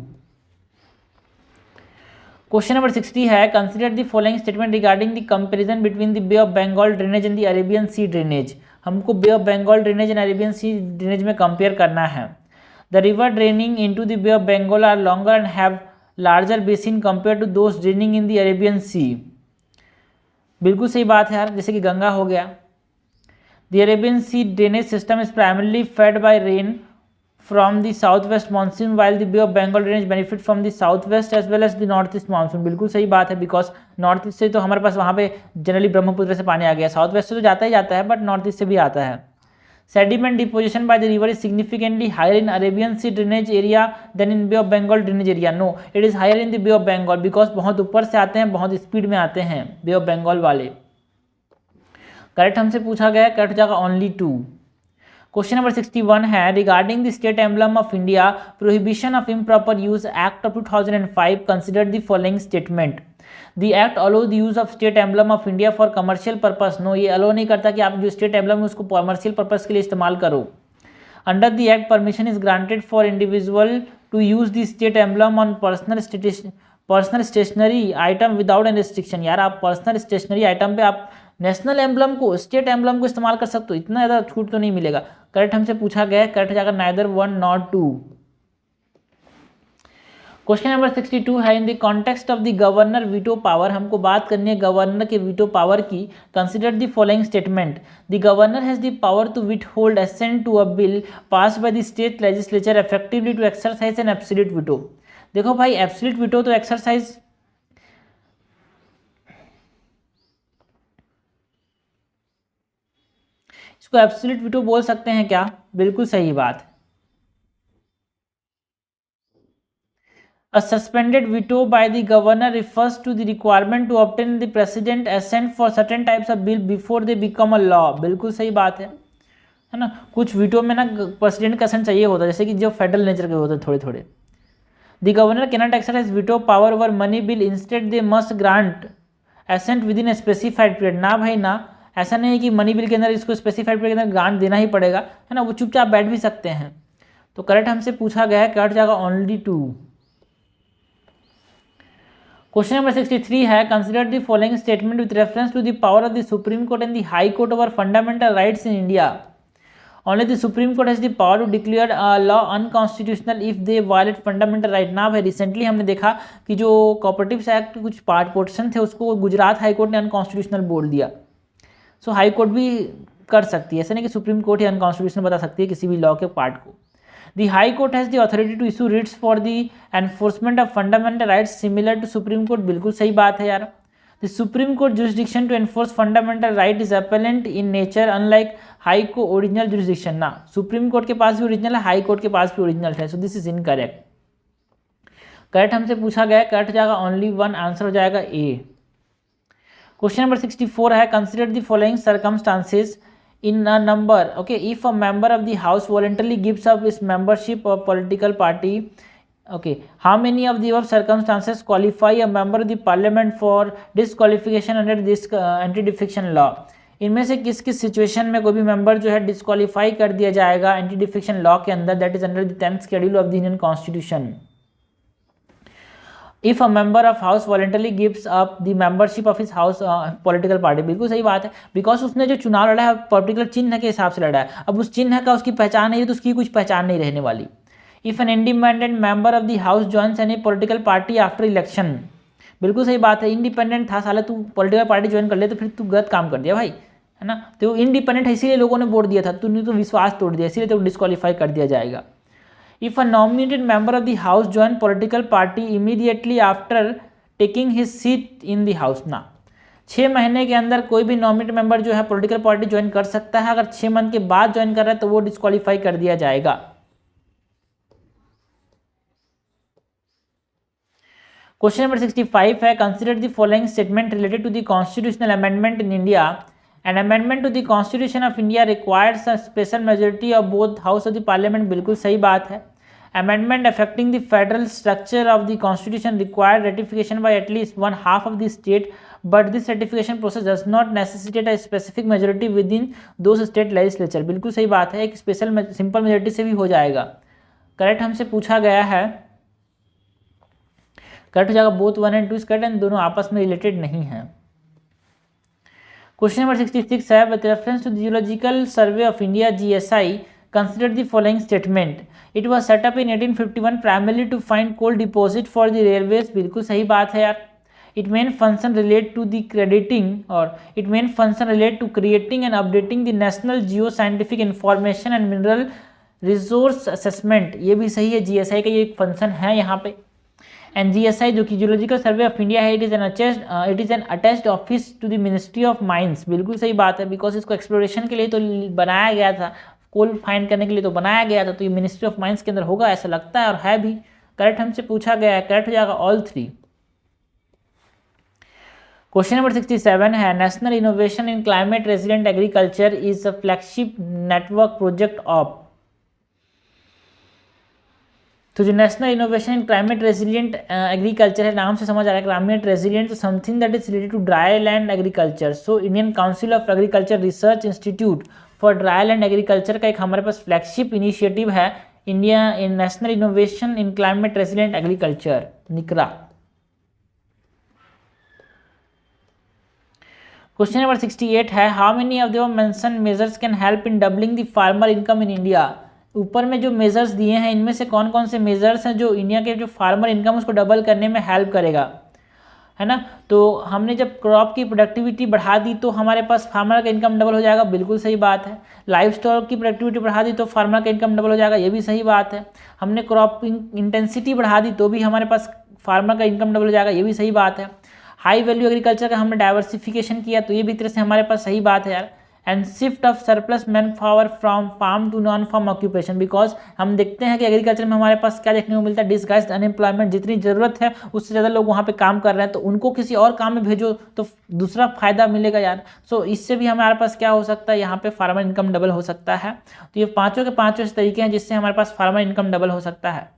क्वेश्चन नंबर 60 है, consider the following statement regarding the comparison between the Bay of Bengal drainage and the Arabian Sea drainage. हमको Bay of Bengal drainage and Arabian Sea drainage में कंपेयर करना है। The river draining into the Bay of Bengal are longer and have larger basin compare to those draining in the Arabian Sea. बिल्कुल सही बात है यार, जैसे कि गंगा हो गया। The Arabian Sea drainage system is primarily fed by rain from the southwest monsoon while the Bay of Bengal drainage benefit from the southwest as well as the northeast monsoon। बिल्कुल सही बात है, बिकॉज नॉर्थ ईस्ट से तो हमारे पास वहाँ पे generally Brahmaputra से पानी आ गया, साउथ वेस्ट से तो जाता ही जाता है बट नॉर्थ ईस्ट से भी आता है। Sediment deposition by the river is significantly higher in Arabian Sea drainage area than in Bay of Bengal drainage area. No, it is higher in the Bay of Bengal because बहुत ऊपर से आते हैं, बहुत स्पीड में आते हैं बे ऑफ बंगाल वाले। करेक्ट हमसे पूछा गया, करेक्ट जाएगा ओनली 2। क्वेश्चन नंबर 61 है regarding the state emblem of India prohibition of improper use act of 2005 consider the following statement. The act allow the use of state emblem of India for commercial purpose. No, ये allow नहीं करता कि आप जो state emblem है उसको commercial purpose के लिए इस्तेमाल करो। Under the act permission is granted for individual to use the state emblem on personal stationery item without any restriction. यार आप पर्सनल स्टेशनरी आइटम पे आप नेशनल एम्बलम को, स्टेट एम्बलम को इस्तेमाल कर सकते हो, इतना ज़्यादा छूट तो नहीं मिलेगा। करेक्ट हमसे पूछा गया है, करेक्ट जाकर नाइदर 1 नॉर 2। क्वेश्चन नंबर 62 है in the context of the governor veto power. हमको बात करनी है गवर्नर के वीटो पावर की। Consider the following statement. The governor has the power to withhold assent to a bill pass by the state legislature effectively to exercise an absolute veto. देखो भाई, absolute veto तो exercise इसको absolute veto बोल सकते हैं क्या? बिल्कुल सही बात। A suspended veto by the governor refers to the requirement to obtain the president assent for certain types of bill before they become a law। बिल्कुल सही बात है ना। कुछ वीटो में ना प्रेसिडेंट का असेंट चाहिए होता है, जैसे कि जो फेडरल नेचर के होते हैं थोड़े थोड़े। The governor cannot exercise veto power over money bill, instead they must grant assent within a specified period. ना भाई ना, ऐसा नहीं है कि मनी बिल के अंदर इसको स्पेसिफाइड पीरियड के अंदर ग्रांट देना ही पड़ेगा, है ना, वो चुपचाप बैठ भी सकते हैं। तो करेक्ट हमसे पूछा गया है, करेक्ट जाएगा ओनली 2। क्वेश्चन नंबर 63 है consider the following statement with reference to the power of the supreme Court and the high Court over fundamental rights in India. Only the supreme Court has the power to declare a law unconstitutional if they violate fundamental right. ना भाई, recently हमने देखा कि जो cooperatives act के कुछ part portion थे उसको गुजरात हाई कोर्ट ने अनकॉन्स्टिट्यूशनल बोल दिया। सो हाई कोर्ट भी कर सकती है, ऐसा नहीं कि सुप्रीम कोर्ट ही अनकॉन्स्टिट्यूशनल बता सकती है किसी भी लॉ के पार्ट को। The high court has the authority to issue writs for the enforcement of fundamental rights similar to supreme court. बिल्कुल सही बात है यार। The supreme court jurisdiction to enforce fundamental right is appellate in nature unlike high को original jurisdiction. ना, supreme court के पास भी ओरिजिनल है, हाई कोर्ट के पास भी ओरिजिनल है। सो दिस इज इनकरेक्ट। करेक्ट हमसे पूछा गया, करेक्ट जाएगा ओनली 1, आंसर हो जाएगा ए। क्वेश्चन नंबर 64 है consider the following circumstances in a number, okay, if a member of the house voluntarily gives up his membership of political party, okay, how many of the above circumstances qualify a member of the parliament for disqualification under this anti defection law? इनमें से किस किस situation में कोई भी member जो है disqualify कर दिया जाएगा एंटी डिफेक्शन लॉ के अंदर, that is under the 10th schedule of the Indian constitution. If a member of house voluntarily gives up the membership of his house political party. बिल्कुल सही बात है, बिकॉज उसने जो चुनाव लड़ा है पर्टिकुलर चिन्ह के हिसाब से लड़ा है। अब उस चिन्ह का उसकी पहचान नहीं है तो उसकी कुछ पहचान नहीं रहने वाली। If an independent member of the house joins any political party after election. बिल्कुल सही बात है, इंडिपेंडेंट था, साला तू पॉलिटिकल पार्टी ज्वाइन कर ले तो फिर तू गलत काम कर दिया भाई, है ना। तो इंडिपेंडेंट है इसीलिए लोगों ने वोट दिया था, तूने तो विश्वास तोड़ दिया, इसीलिए तो डिस्क्वालीफाई कर दिया जाएगा। If a nominated member of the house join political party immediately after taking his seat in the house, ना 6 महीने के अंदर कोई भी नॉमिनेटेड मेंबर जो है पॉलिटिकल पार्टी ज्वाइन कर सकता है। अगर 6 मंथ के बाद ज्वाइन कर रहा है तो वो डिस्क्वालीफाई कर दिया जाएगा। क्वेश्चन नंबर 65 है consider the following statement related to the constitutional amendment in India. An amendment to the Constitution of India requires a special majority of both House of the Parliament। बिल्कुल सही बात है। Amendment affecting the federal structure of the Constitution require ratification by at least 1/2 of the state, but this ratification process does not necessitate a specific majority within those state legislature। बिल्कुल सही बात है, एक special simple majority से भी हो जाएगा। Correct हमसे पूछा गया है, करेक्ट हो जाएगा बोथ 1 और 2 करेक्ट, एंड दोनों आपस में रिलेटेड नहीं है। क्वेश्चन नंबर 66 है, with reference to the geological survey of India GSI, consider the following statement. It was set up in 1851 primarily to find coal deposit for the railways. बिल्कुल सही बात है यार. It main function relate to the crediting or it main function relate to creating and updating the national geoscientific information and mineral resource assessment. ये भी सही है, GSI का ये एक फंक्शन है यहाँ पे. एंड GSI जो कि जियोलॉजिकल सर्वे ऑफ इंडिया है, it is an attached office to the ministry of mines. बिल्कुल सही बात है, बिकॉज इसको एक्सप्लोरेशन के लिए तो बनाया गया था, कोल फाइंड करने के लिए तो बनाया गया था, तो ये मिनिस्ट्री ऑफ माइंस के अंदर होगा ऐसा लगता है, और है भी. करेक्ट हमसे पूछा गया है, करेक्ट हो जाएगा ऑल 3. क्वेश्चन नंबर 67 है, national innovation in climate resilient agriculture is a flagship network project of. तो जो national innovation in climate resilient agriculture है, नाम से समझ आ रहा है climate resilient, something that is related to dry land agriculture. So Indian council of agriculture research institute for dry land agriculture का एक हमारे पास फ्लैगशिप इनिशिएटिव है, India in national innovation in climate resilient agriculture, NICRA. Question number 68 है, how many of the mention measures can help in doubling the farmer income in India. ऊपर में जो measures दिए हैं इनमें से कौन कौन से मेजर्स हैं जो इंडिया के जो फार्मर इनकम उसको डबल करने में हेल्प करेगा, है ना. तो हमने जब क्रॉप की प्रोडक्टिविटी बढ़ा दी तो हमारे पास फार्मर का इनकम डबल हो जाएगा, बिल्कुल सही बात है. लाइफ स्टॉक की प्रोडक्टिविटी बढ़ा दी तो फार्मर का इनकम डबल हो जाएगा, ये भी सही बात है. हमने क्रॉप इंटेंसिटी बढ़ा दी तो भी हमारे पास फार्मर का इनकम डबल हो जाएगा, ये भी सही बात है. हाई वैल्यू एग्रीकल्चर का हमने डाइवर्सिफिकेशन किया तो ये भी तरह से हमारे पास सही बात है यार. And shift of surplus man power from farm to non farm occupation, because हम देखते हैं कि एग्रीकल्चर में हमारे पास क्या देखने को मिलता है, डिसगाइज्ड अनएम्प्लॉयमेंट. जितनी ज़रूरत है उससे ज़्यादा लोग वहाँ पे काम कर रहे हैं, तो उनको किसी और काम में भेजो तो दूसरा फायदा मिलेगा यार. सो इससे भी हमारे पास क्या हो सकता है, यहाँ पे फार्मर इनकम डबल हो सकता है. तो ये पाँचों के पाँचों ऐसे तरीके हैं जिससे हमारे पास फार्मर इनकम डबल हो सकता है.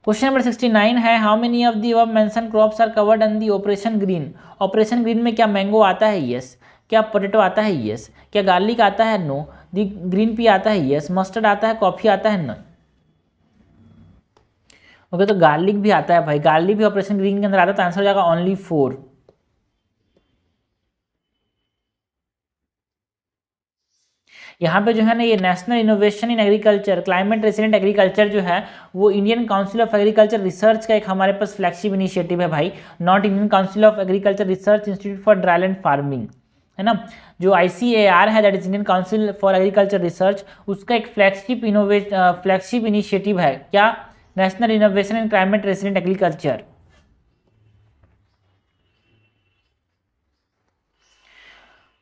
क्वेश्चन नंबर 69 है, how many of the above mention crops are covered in the operation green. Operation green में क्या मैंगो आता है, यस. क्या पोटैटो आता है, यस. क्या गार्लिक आता है, नो. दी ग्रीन पी आता है, यस. मस्टर्ड आता है, कॉफी आता है, नो. ओके, तो गार्लिक भी आता है भाई, गार्लिक भी ऑपरेशन ग्रीन के अंदर आता है, तो आंसर हो जाएगा ओनली 4. यहाँ पे जो है ना ये national innovation in agriculture climate resilient agriculture जो है वो Indian council of agriculture research का एक हमारे पास फ्लैगशिप इनिशिएटिव है भाई, not Indian council of agriculture research institute for dryland farming, है ना. जो ICAR है, that is Indian council for agriculture research, उसका एक फ्लैगशिप इनिशिएटिव है क्या, national innovation in climate resilient agriculture.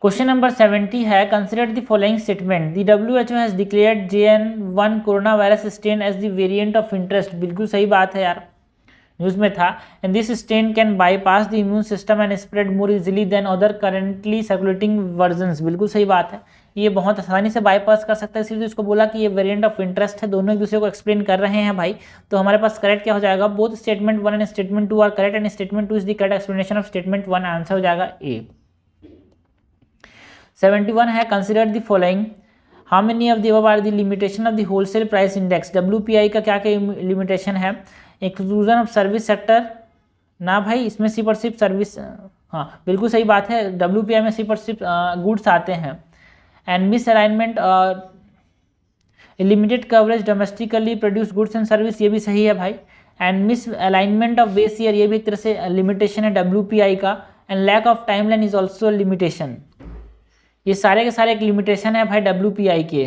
Question number 70 है, consider the following statement. The WHO has declared JN1 corona virus strain as the variant of interest. बिल्कुल सही बात है यार, न्यूज़ में था. And this strain can bypass the immune system and spread more easily than other currently circulating versions. बिल्कुल सही बात है, ये बहुत आसानी से बाईपास कर सकता है, इसलिए तो इसको बोला कि ये वेरिएंट ऑफ इंटरेस्ट है. दोनों एक दूसरे को एक्सप्लेन कर रहे हैं भाई. तो हमारे पास करेक्ट क्या हो जाएगा, both statement 1 and statement 2 are correct and statement 2 is the correct explanation of statement 1. Answer हो जाएगा ए. 71 है, consider the following, how many of the above are the limitation of the wholesale price index. WPI का क्या क्या limitation है. Exclusion of service sector, ना भाई इसमें सिर्फ और सिर्फ सर्विस, हाँ बिल्कुल सही बात है, WPI में सिर्फ और सिर्फ गुड्स आते हैं. And misalignment limited coverage domestically produce goods and service, ये भी सही है भाई. And misalignment of base year, ये भी एक तरह से लिमिटेशन है WPI का. And lack of timeline is also limitation. ये सारे के सारे एक लिमिटेशन है भाई WPI के.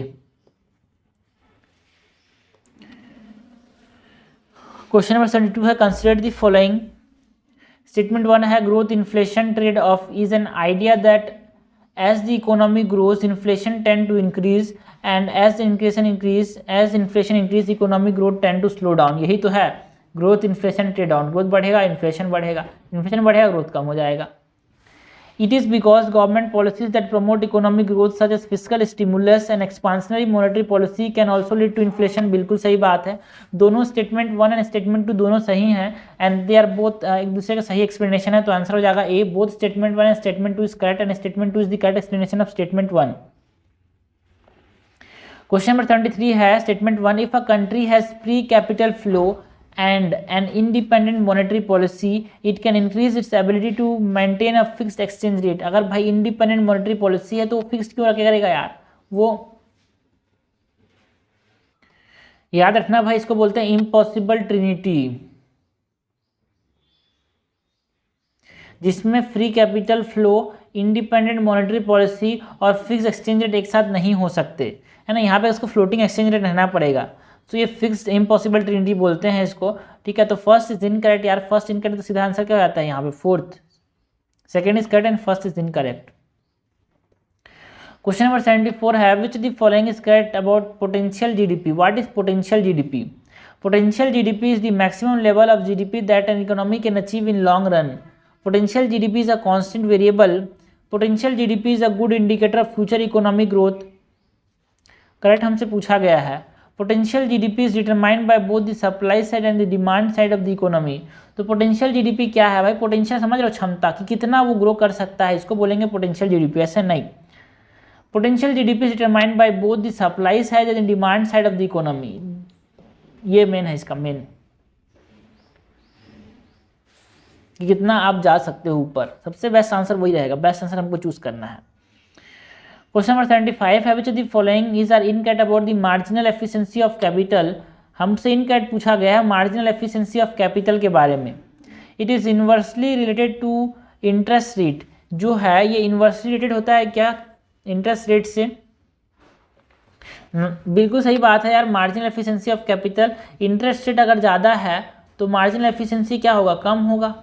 क्वेश्चन नंबर 72 है, कंसिडर द फॉलोइंग. स्टेटमेंट 1 है, growth inflation trade off is an idea that as the economy grows inflation tend to increase and as inflation increase economic growth tend to slow down. यही तो है growth inflation trade down. Growth बढ़ेगा inflation बढ़ेगा, inflation बढ़ेगा growth कम हो जाएगा. It is because government policies that promote economic growth such as fiscal stimulus and expansionary monetary policy can also lead to inflation. बिल्कुल सही बात है, दोनों स्टेटमेंट 1 एंड स्टेटमेंट 2 दोनों सही हैं एंड दे आर बोथ एक दूसरे का सही एक्सप्लेनेशन है. तो आंसर हो जाएगा A, both statement 1 and statement 2 is correct and statement 2 is the correct explanation of statement 1. Question number 73 है, statement 1, if a country has free capital flow and an independent monetary policy, it can increase its ability to maintain a fixed exchange rate. अगर भाई independent monetary policy है तो वो fixed क्यों रखेगा यार? वो याद रखना भाई, इसको बोलते हैं इम्पॉसिबल ट्रिनिटी, जिसमें free capital flow, independent monetary policy और फिक्स एक्सचेंज रेट एक साथ नहीं हो सकते, है ना। यहाँ पे उसको फ्लोटिंग एक्सचेंज रेट रहना पड़ेगा, तो ये फिक्स्ड इम्पॉसिबल ट्रिनिटी बोलते हैं इसको, ठीक है। तो फर्स्ट इज इनकरेक्ट यार, फर्स्ट इनकरेक्ट तो सीधा आंसर क्या हो जाता है यहाँ पे fourth, second is correct and first is incorrect. Question number 74 है which the following is correct about potential GDP. What is potential GDP? Potential GDP is the maximum level of GDP that an economy can achieve in long run. Potential GDP is a constant variable. Potential GDP is a good indicator of future economic growth. Correct हमसे पूछा गया है। Potential GDP is determined by both the supply side and the demand side of the economy. तो potential GDP क्या है भाई? Potential समझ लो, क्षमता कि कितना वो ग्रो कर सकता है, इसको बोलेंगे potential GDP, ऐसे नहीं। Potential GDP is determined by both the supply side and the demand side of the economy. ये मेन है इसका मेन, कि कितना आप जा सकते हो ऊपर। सबसे बेस्ट आंसर वही रहेगा, बेस्ट आंसर हमको चूज करना है। क्वेश्चन नंबर 75 है which of the following is are incorrect about the marginal efficiency of capital. हमसे इनकैट पूछा गया है मार्जिनल एफिशिएंसी ऑफ कैपिटल के बारे में। It is inversely related to interest rate, जो है ये इन्वर्सली रिलेटेड होता है क्या इंटरेस्ट रेट से? बिल्कुल सही बात है यार, marginal efficiency of capital, interest rate अगर ज़्यादा है तो मार्जिनल एफिशिएंसी क्या होगा? कम होगा।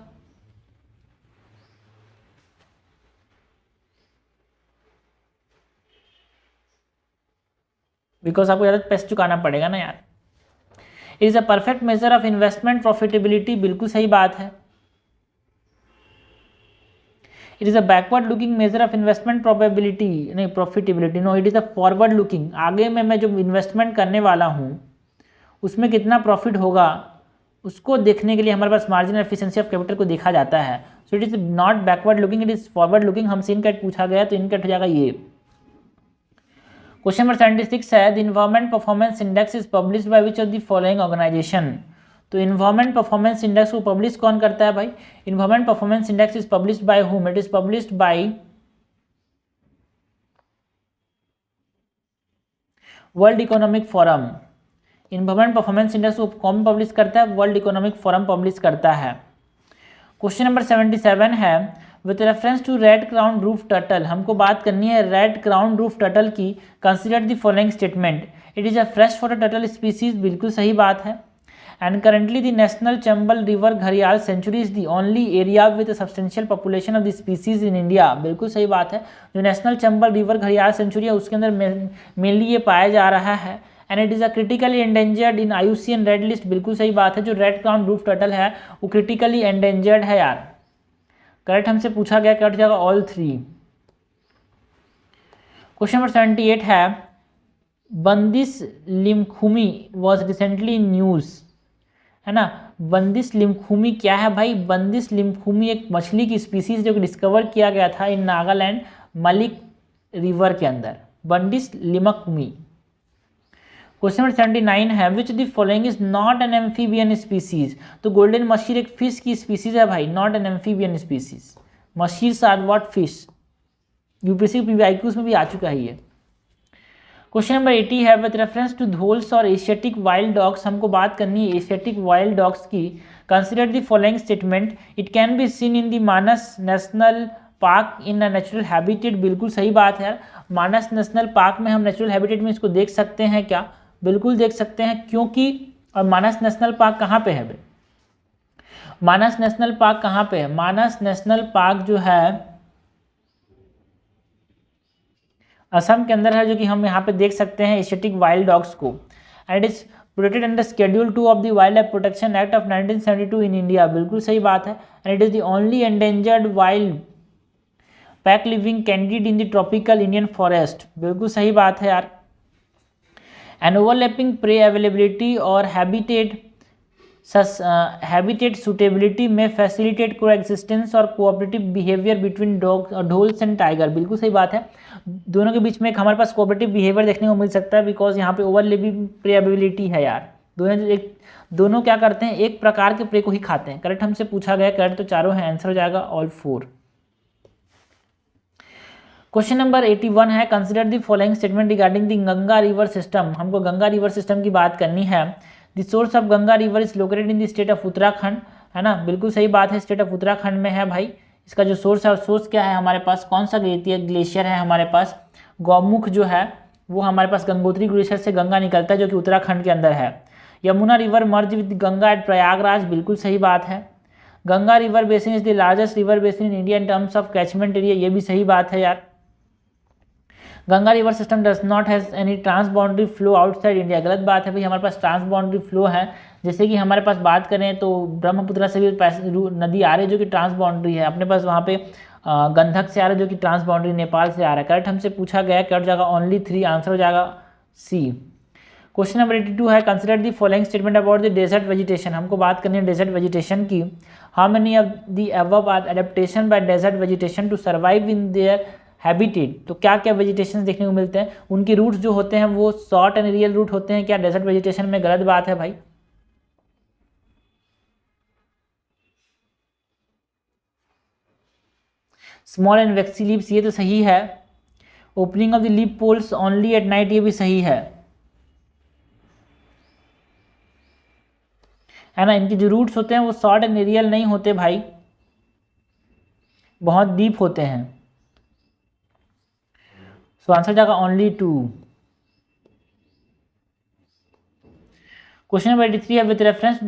बिकॉज आपको ज़्यादा पैसे चुकाना पड़ेगा ना यार। It is a perfect measure of investment profitability, बिल्कुल सही बात है। It is a backward looking measure of investment profitability, नहीं profitability no, it is a forward looking, आगे में मैं जो इन्वेस्टमेंट करने वाला हूँ उसमें कितना प्रॉफिट होगा उसको देखने के लिए हमारे पास मार्जिनल एफिशिएंसी ऑफ कैपिटल को देखा जाता है। So it is not backward looking, it is forward looking. हमसे इनकट पूछा गया तो इनकट हो जाएगा ये। क्वेश्चन नंबर 76 है the environment performance index is published by which of the following organization. तो इन्वायरमेंट परफॉर्मेंस इंडेक्स को पब्लिश कौन करता है भाई? Environment performance index is published by whom? It is published by World Economic Forum. Environment performance index को कौन publish करता है? वर्ल्ड इकोनॉमिक फोरम पब्लिश करता है। क्वेश्चन नंबर 77 है with reference to red crown roof turtle, हमको बात करनी है रेड क्राउन रूफ टर्टल की। Consider the following statement, it is a fresh water turtle species, बिल्कुल सही बात है। And currently the national Chambal river घड़ियाल sanctuary is the only area with substantial population of the species in India, बिल्कुल सही बात है। जो नेशनल चंबल रिवर घड़ियाल सेंचुरी है उसके अंदर मेनली ये पाया जा रहा है। And it is a critically endangered in IUCN red list, बिल्कुल सही बात है। जो रेड क्राउन रूफ टर्टल है वो क्रिटिकली एंडेंजर्ड है यार। करेक्ट हमसे पूछा गया, करेक्ट जाएगा ऑल थ्री। क्वेश्चन नंबर 78 है बंदिश लिमखुमी वॉज रिसेंटली न्यूज़, है ना। बंदिश लिमखुमी क्या है भाई? बंदिश लिमखुमी एक मछली की स्पीसीज जो कि डिस्कवर किया गया था इन नागालैंड मलिक रिवर के अंदर, बंदिश लिमखुमी। क्वेश्चन नंबर 79 है which the following is not an amphibian species. तो गोल्डन मशीर एक फिश की स्पीसीज है भाई, not an amphibian species. Mahseers are what? Fish. UPSC PYQs में भी आ चुका है ये। क्वेश्चन नंबर 80 है विद रेफरेंस टू धोल्स और एशियाटिक वाइल्ड डॉग्स, हमको बात करनी है एशियाटिक वाइल्ड डॉग्स की। Consider the following statement, it can be seen in the Manas national park in a natural habitat, बिल्कुल सही बात है। मानस नेशनल पार्क में हम नेचुरल हैबिटेट में इसको देख सकते हैं क्या? बिल्कुल देख सकते हैं, क्योंकि और मानस नेशनल पार्क कहाँ पे है? मानस नेशनल पार्क कहाँ पे है? मानस नेशनल पार्क जो है असम के अंदर है, जो कि हम यहाँ पे देख सकते हैं एशियाटिक वाइल्ड डॉग्स को। And it is protected under schedule 2 of the wildlife protection act of 1972 in India, बिल्कुल सही बात है। And it is the only endangered wild pack living canid in the tropical Indian forest, बिल्कुल सही बात है यार। एंड ओवरलैपिंग प्रे अवेलेबिलिटी और हैबिटेट सुटेबिलिटी में फैसिलिटेट कोएग्जिस्टेंस और cooperative behaviour between dholes and tiger, बिल्कुल सही बात है। दोनों के बीच में एक हमारे पास कोऑपरेटिव बिहेवियर देखने को मिल सकता है बिकॉज यहाँ पे ओवरलैपिंग प्रे अवेलेबिलिटी है यार। दोनों क्या करते हैं, एक प्रकार के प्रे को ही खाते हैं। करेक्ट हमसे पूछा गया, करेक्ट तो चारों है, आंसर हो जाएगा ऑल 4। क्वेश्चन नंबर 81 है, consider the following statement regarding the Ganga river system. हमको गंगा रिवर सिस्टम की बात करनी है। The source of Ganga river is located in the state of Uttarakhand, है ना, बिल्कुल सही बात है, स्टेट ऑफ उत्तराखंड में है भाई। इसका जो सोर्स है, और सोर्स क्या है हमारे पास, कौन सा ग्लेशियर है हमारे पास, गौमुख जो है वो हमारे पास गंगोत्री ग्लेशियर से गंगा निकलता है जो कि उत्तराखंड के अंदर है। Yamuna river merge with Ganga at Prayagraj, बिल्कुल सही बात है। Ganga river basin is the largest river basin in India in terms of catchment area, ये भी सही बात है यार। Ganga river system does not has any trans boundary flow outside India, गलत बात है भाई, हमारे पास ट्रांस बाउंड्री फ्लो है। जैसे कि हमारे पास बात करें तो ब्रह्मपुत्र से भी नदी आ रही है जो कि ट्रांस बाउंड्री है, अपने पास वहाँ पे गंधक से आ रहा है जो कि ट्रांस बाउंड्री नेपाल से आ रहा है। करेक्ट हमसे पूछा गया, करेक्ट जाएगा ओनली 3, आंसर हो जाएगा सी। क्वेश्चन नंबर 82 है, consider the following statement about the desert vegetation. हमको बात करनी है डेजर्ट वेजिटेशन की। How many of the above are adaptation by desert vegetation to survive in their habitat. तो क्या क्या वेजिटेशन देखने को मिलते हैं, उनके रूट्स जो होते हैं वो शॉर्ट एंड रियल रूट होते हैं क्या डेजर्ट वेजिटेशन में, गलत बात है भाई। स्मॉल एंड वैक्सी लीव्स, ये तो सही है। Opening of the leaf pores only at night, ये भी सही है ना। इनके जो रूट्स होते हैं वो शॉर्ट एंड रियल नहीं होते भाई, बहुत डीप होते हैं। सो आंसर जाएगा ओनली 2। क्वेश्चन नंबर 83 है, with reference to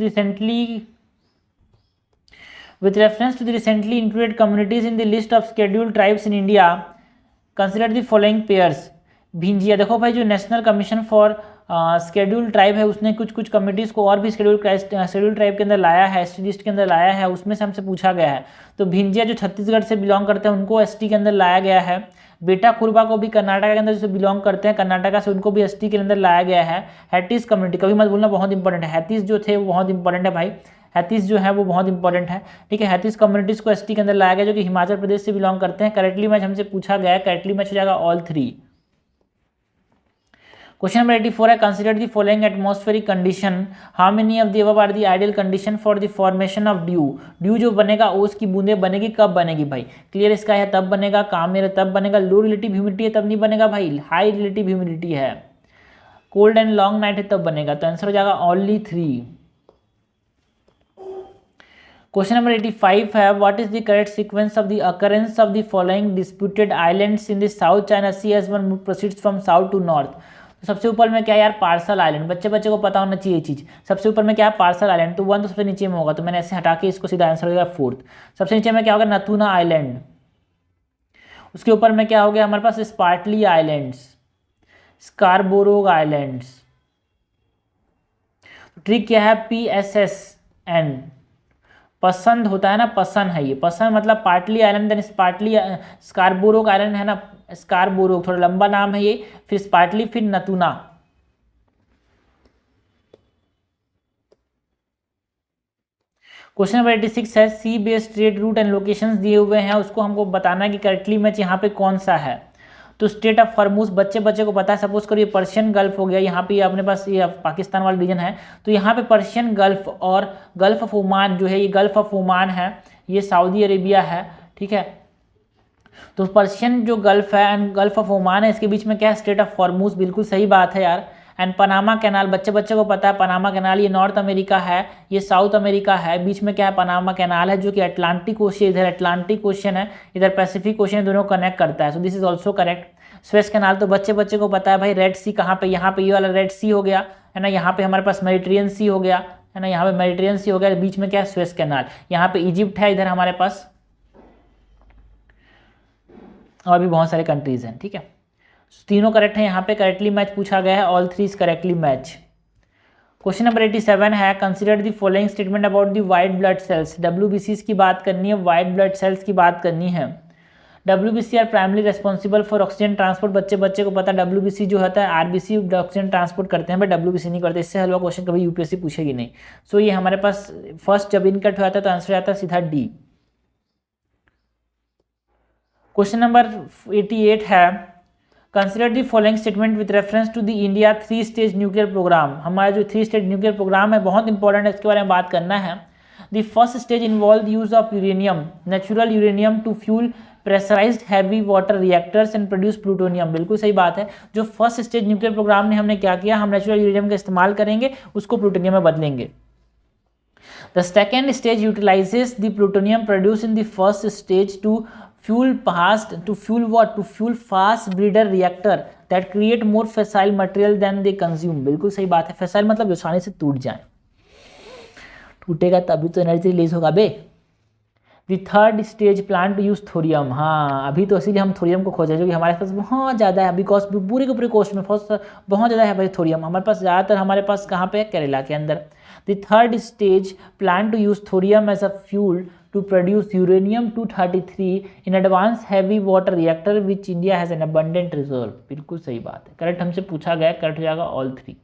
the recently included communities in the list of scheduled tribes in India, consider the following pairs। भिंजिया, देखो भाई जो national commission for scheduled tribe है उसने कुछ कुछ कम्युनिटीज़ को और भी शेड्यूल्ड ट्राइब के अंदर लाया है, एसटी लिस्ट के अंदर लाया है, उसमें से हमसे पूछा गया है। तो भिंजिया जो छत्तीसगढ़ से बिलोंग करते हैं उनको एसटी के अंदर लाया गया है। बेटा कुरबा को भी कर्नाटक के अंदर जो बिलोंग करते हैं कर्नाटका से, उनको भी एसटी के अंदर लाया गया है। हैतीस कम्युनिटी, कभी मत भूलना, बहुत इंपॉर्टेंट है। हैतीस जो थे वो बहुत इंपॉर्टेंट है भाई, हैतीस जो है वो बहुत इंपॉर्टेंट है, ठीक है। हैतीस कम्युनिटीज़ को एसटी के अंदर लाया गया जो कि हिमाचल प्रदेश से बिलोंग करते हैं। करेक्टली मैच हमसे पूछा गया है, करेक्टली मैच हो जाएगा ऑल 3। क्वेश्चन नंबर 84 है, consider the following atmospheric condition. How many of the above are the ideal condition for the formation of dew. Dew जो बनेगा ओस की बूंदें बनेगी, कब बनेगी भाई, क्लियर स्काई है तब बनेगा, काम मेरे तब बनेगा, लो रिलेटिव ह्यूमिडिटी है तब नहीं बनेगा भाई, हाई रिलेटिव ह्यूमिडिटी है, कोल्ड एंड लॉन्ग नाइट है तब बनेगा। तो आंसर हो जाएगा ओनली 3। क्वेश्चन नंबर 85 है, what is the correct sequence of the occurrence of the following disputed islands in the South China Sea as one proceeds from south to north. तो सबसे ऊपर में क्या है यार, पार्सल आइलैंड, बच्चे को पता होना चाहिए ये चीज़। सबसे ऊपर में क्या है, पार्सल आइलैंड, तो 1 तो सबसे नीचे में होगा, तो मैंने ऐसे हटा के इसको सीधा आंसर हो गया 4th। सबसे नीचे में क्या होगा, नथुना आइलैंड। उसके ऊपर में क्या हो गया हमारे पास, स्पार्टली आइलैंड्स, स्कारबोरोग आइलैंड्स। ट्रिक क्या है, PSSN, पसंद होता है ना, पसंद है ये, पसंद मतलब partly island, then Spratly, Scarborough island है ना, स्कारबोरोग थोड़ा लंबा नाम है ये, फिर स्पार्टली, फिर नतुना। क्वेश्चन नंबर 86 है, sea based trade route and locations दिए हुए हैं, उसको हमको बताना है कि करेक्टली मैच यहाँ पे कौन सा है। तो स्टेट ऑफ हॉर्मुज बच्चे को पता है, सपोज करिए पर्शियन गल्फ हो गया, यहाँ पे अपने पास ये पाकिस्तान वाला रीजन है, तो यहाँ पे पर्शियन गल्फ और गल्फ ऑफ ओमान जो है, ये गल्फ ऑफ ओमान है, ये सऊदी अरेबिया है, ठीक है। तो पर्शियन जो गल्फ है एंड गल्फ ऑफ ओमान है, इसके बीच में क्या है, स्टेट ऑफ हॉर्मुज, बिल्कुल सही बात है यार। एंड पनामा कैनाल, बच्चे को पता है पनामा कैनाल, ये नॉर्थ अमेरिका है, ये साउथ अमेरिका है, बीच में क्या है, पनामा कैनाल है जो कि अटलांटिक ओशियन, इधर अटलांटिक ओशियन है, इधर पैसिफिक ओशियन, दोनों कनेक्ट करता है। सो this is also correct. Suez canal तो बच्चे को पता है भाई, रेड सी कहाँ पे, यहाँ पे ये वाला रेड सी हो गया है ना, यहाँ पे हमारे पास मेडिटेरियन सी हो गया है ना, यहाँ पे मेडिटेरियन सी हो गया, बीच में क्या है, स्वेज कैनाल, यहाँ पे इजिप्ट है, इधर हमारे पास और भी बहुत सारे कंट्रीज हैं, ठीक है। तीनों करेक्ट है यहाँ पे, करेक्टली मैच पूछा गया है, all 3 is correctly match. Question number 87 है, consider the following statement about the white blood cells. WBCs की बात करनी है, व्हाइट ब्लड सेल्स की बात करनी है। WBC are primary responsible for oxygen transport, बच्चे को पता है WBC जो होता है RBC ऑक्सीजन ट्रांसपोर्ट करते हैं, बट WBC नहीं करते, इससे हलवा क्वेश्चन कभी UPSC पूछेगी नहीं। सो ये हमारे पास फर्स्ट जब इनकट होता है तो आंसर आता है सीधा D। क्वेश्चन नंबर 88 है, consider the following statement with reference to the India 3 stage nuclear programme. हमारा जो 3 स्टेज न्यूक्लियर प्रोग्राम है बहुत इंपॉर्टेंट है, इसके बारे में बात करना है। The first stage involve use of uranium, natural uranium to fuel pressurised heavy water reactors and produce plutonium. बिल्कुल सही बात है। जो फर्स्ट स्टेज न्यूक्लियर प्रोग्राम ने हमने क्या किया, हम नेचुरल यूरेनियम का इस्तेमाल करेंगे, उसको प्लूटोनियम में बदलेंगे। The second stage utilises the plutonium produce in the first stage to fuel fast breeder reactor that create more fissile material than they consume। बिल्कुल सही बात है। fissile मतलब जो आसानी से टूट जाए, टूटेगा तभी तो एनर्जी रिलीज होगा बे। The third stage plan to use thorium. हाँ, अभी तो इसीलिए हम थोरियम को खोजे, जो कि हमारे पास बहुत ज़्यादा है, बिकॉज पूरे के पूरे कोस्ट में बहुत ज़्यादा है भाई थोरियम हमारे पास। ज़्यादातर हमारे पास कहाँ पे है, केरला के अंदर। The third stage plan to use thorium as a fuel to produce uranium-233 in advanced heavy water reactor which India has an abundant reserve। बिल्कुल सही बात है, करेक्ट हमसे पूछा गया, करेक्ट हो जाएगा ऑल 3।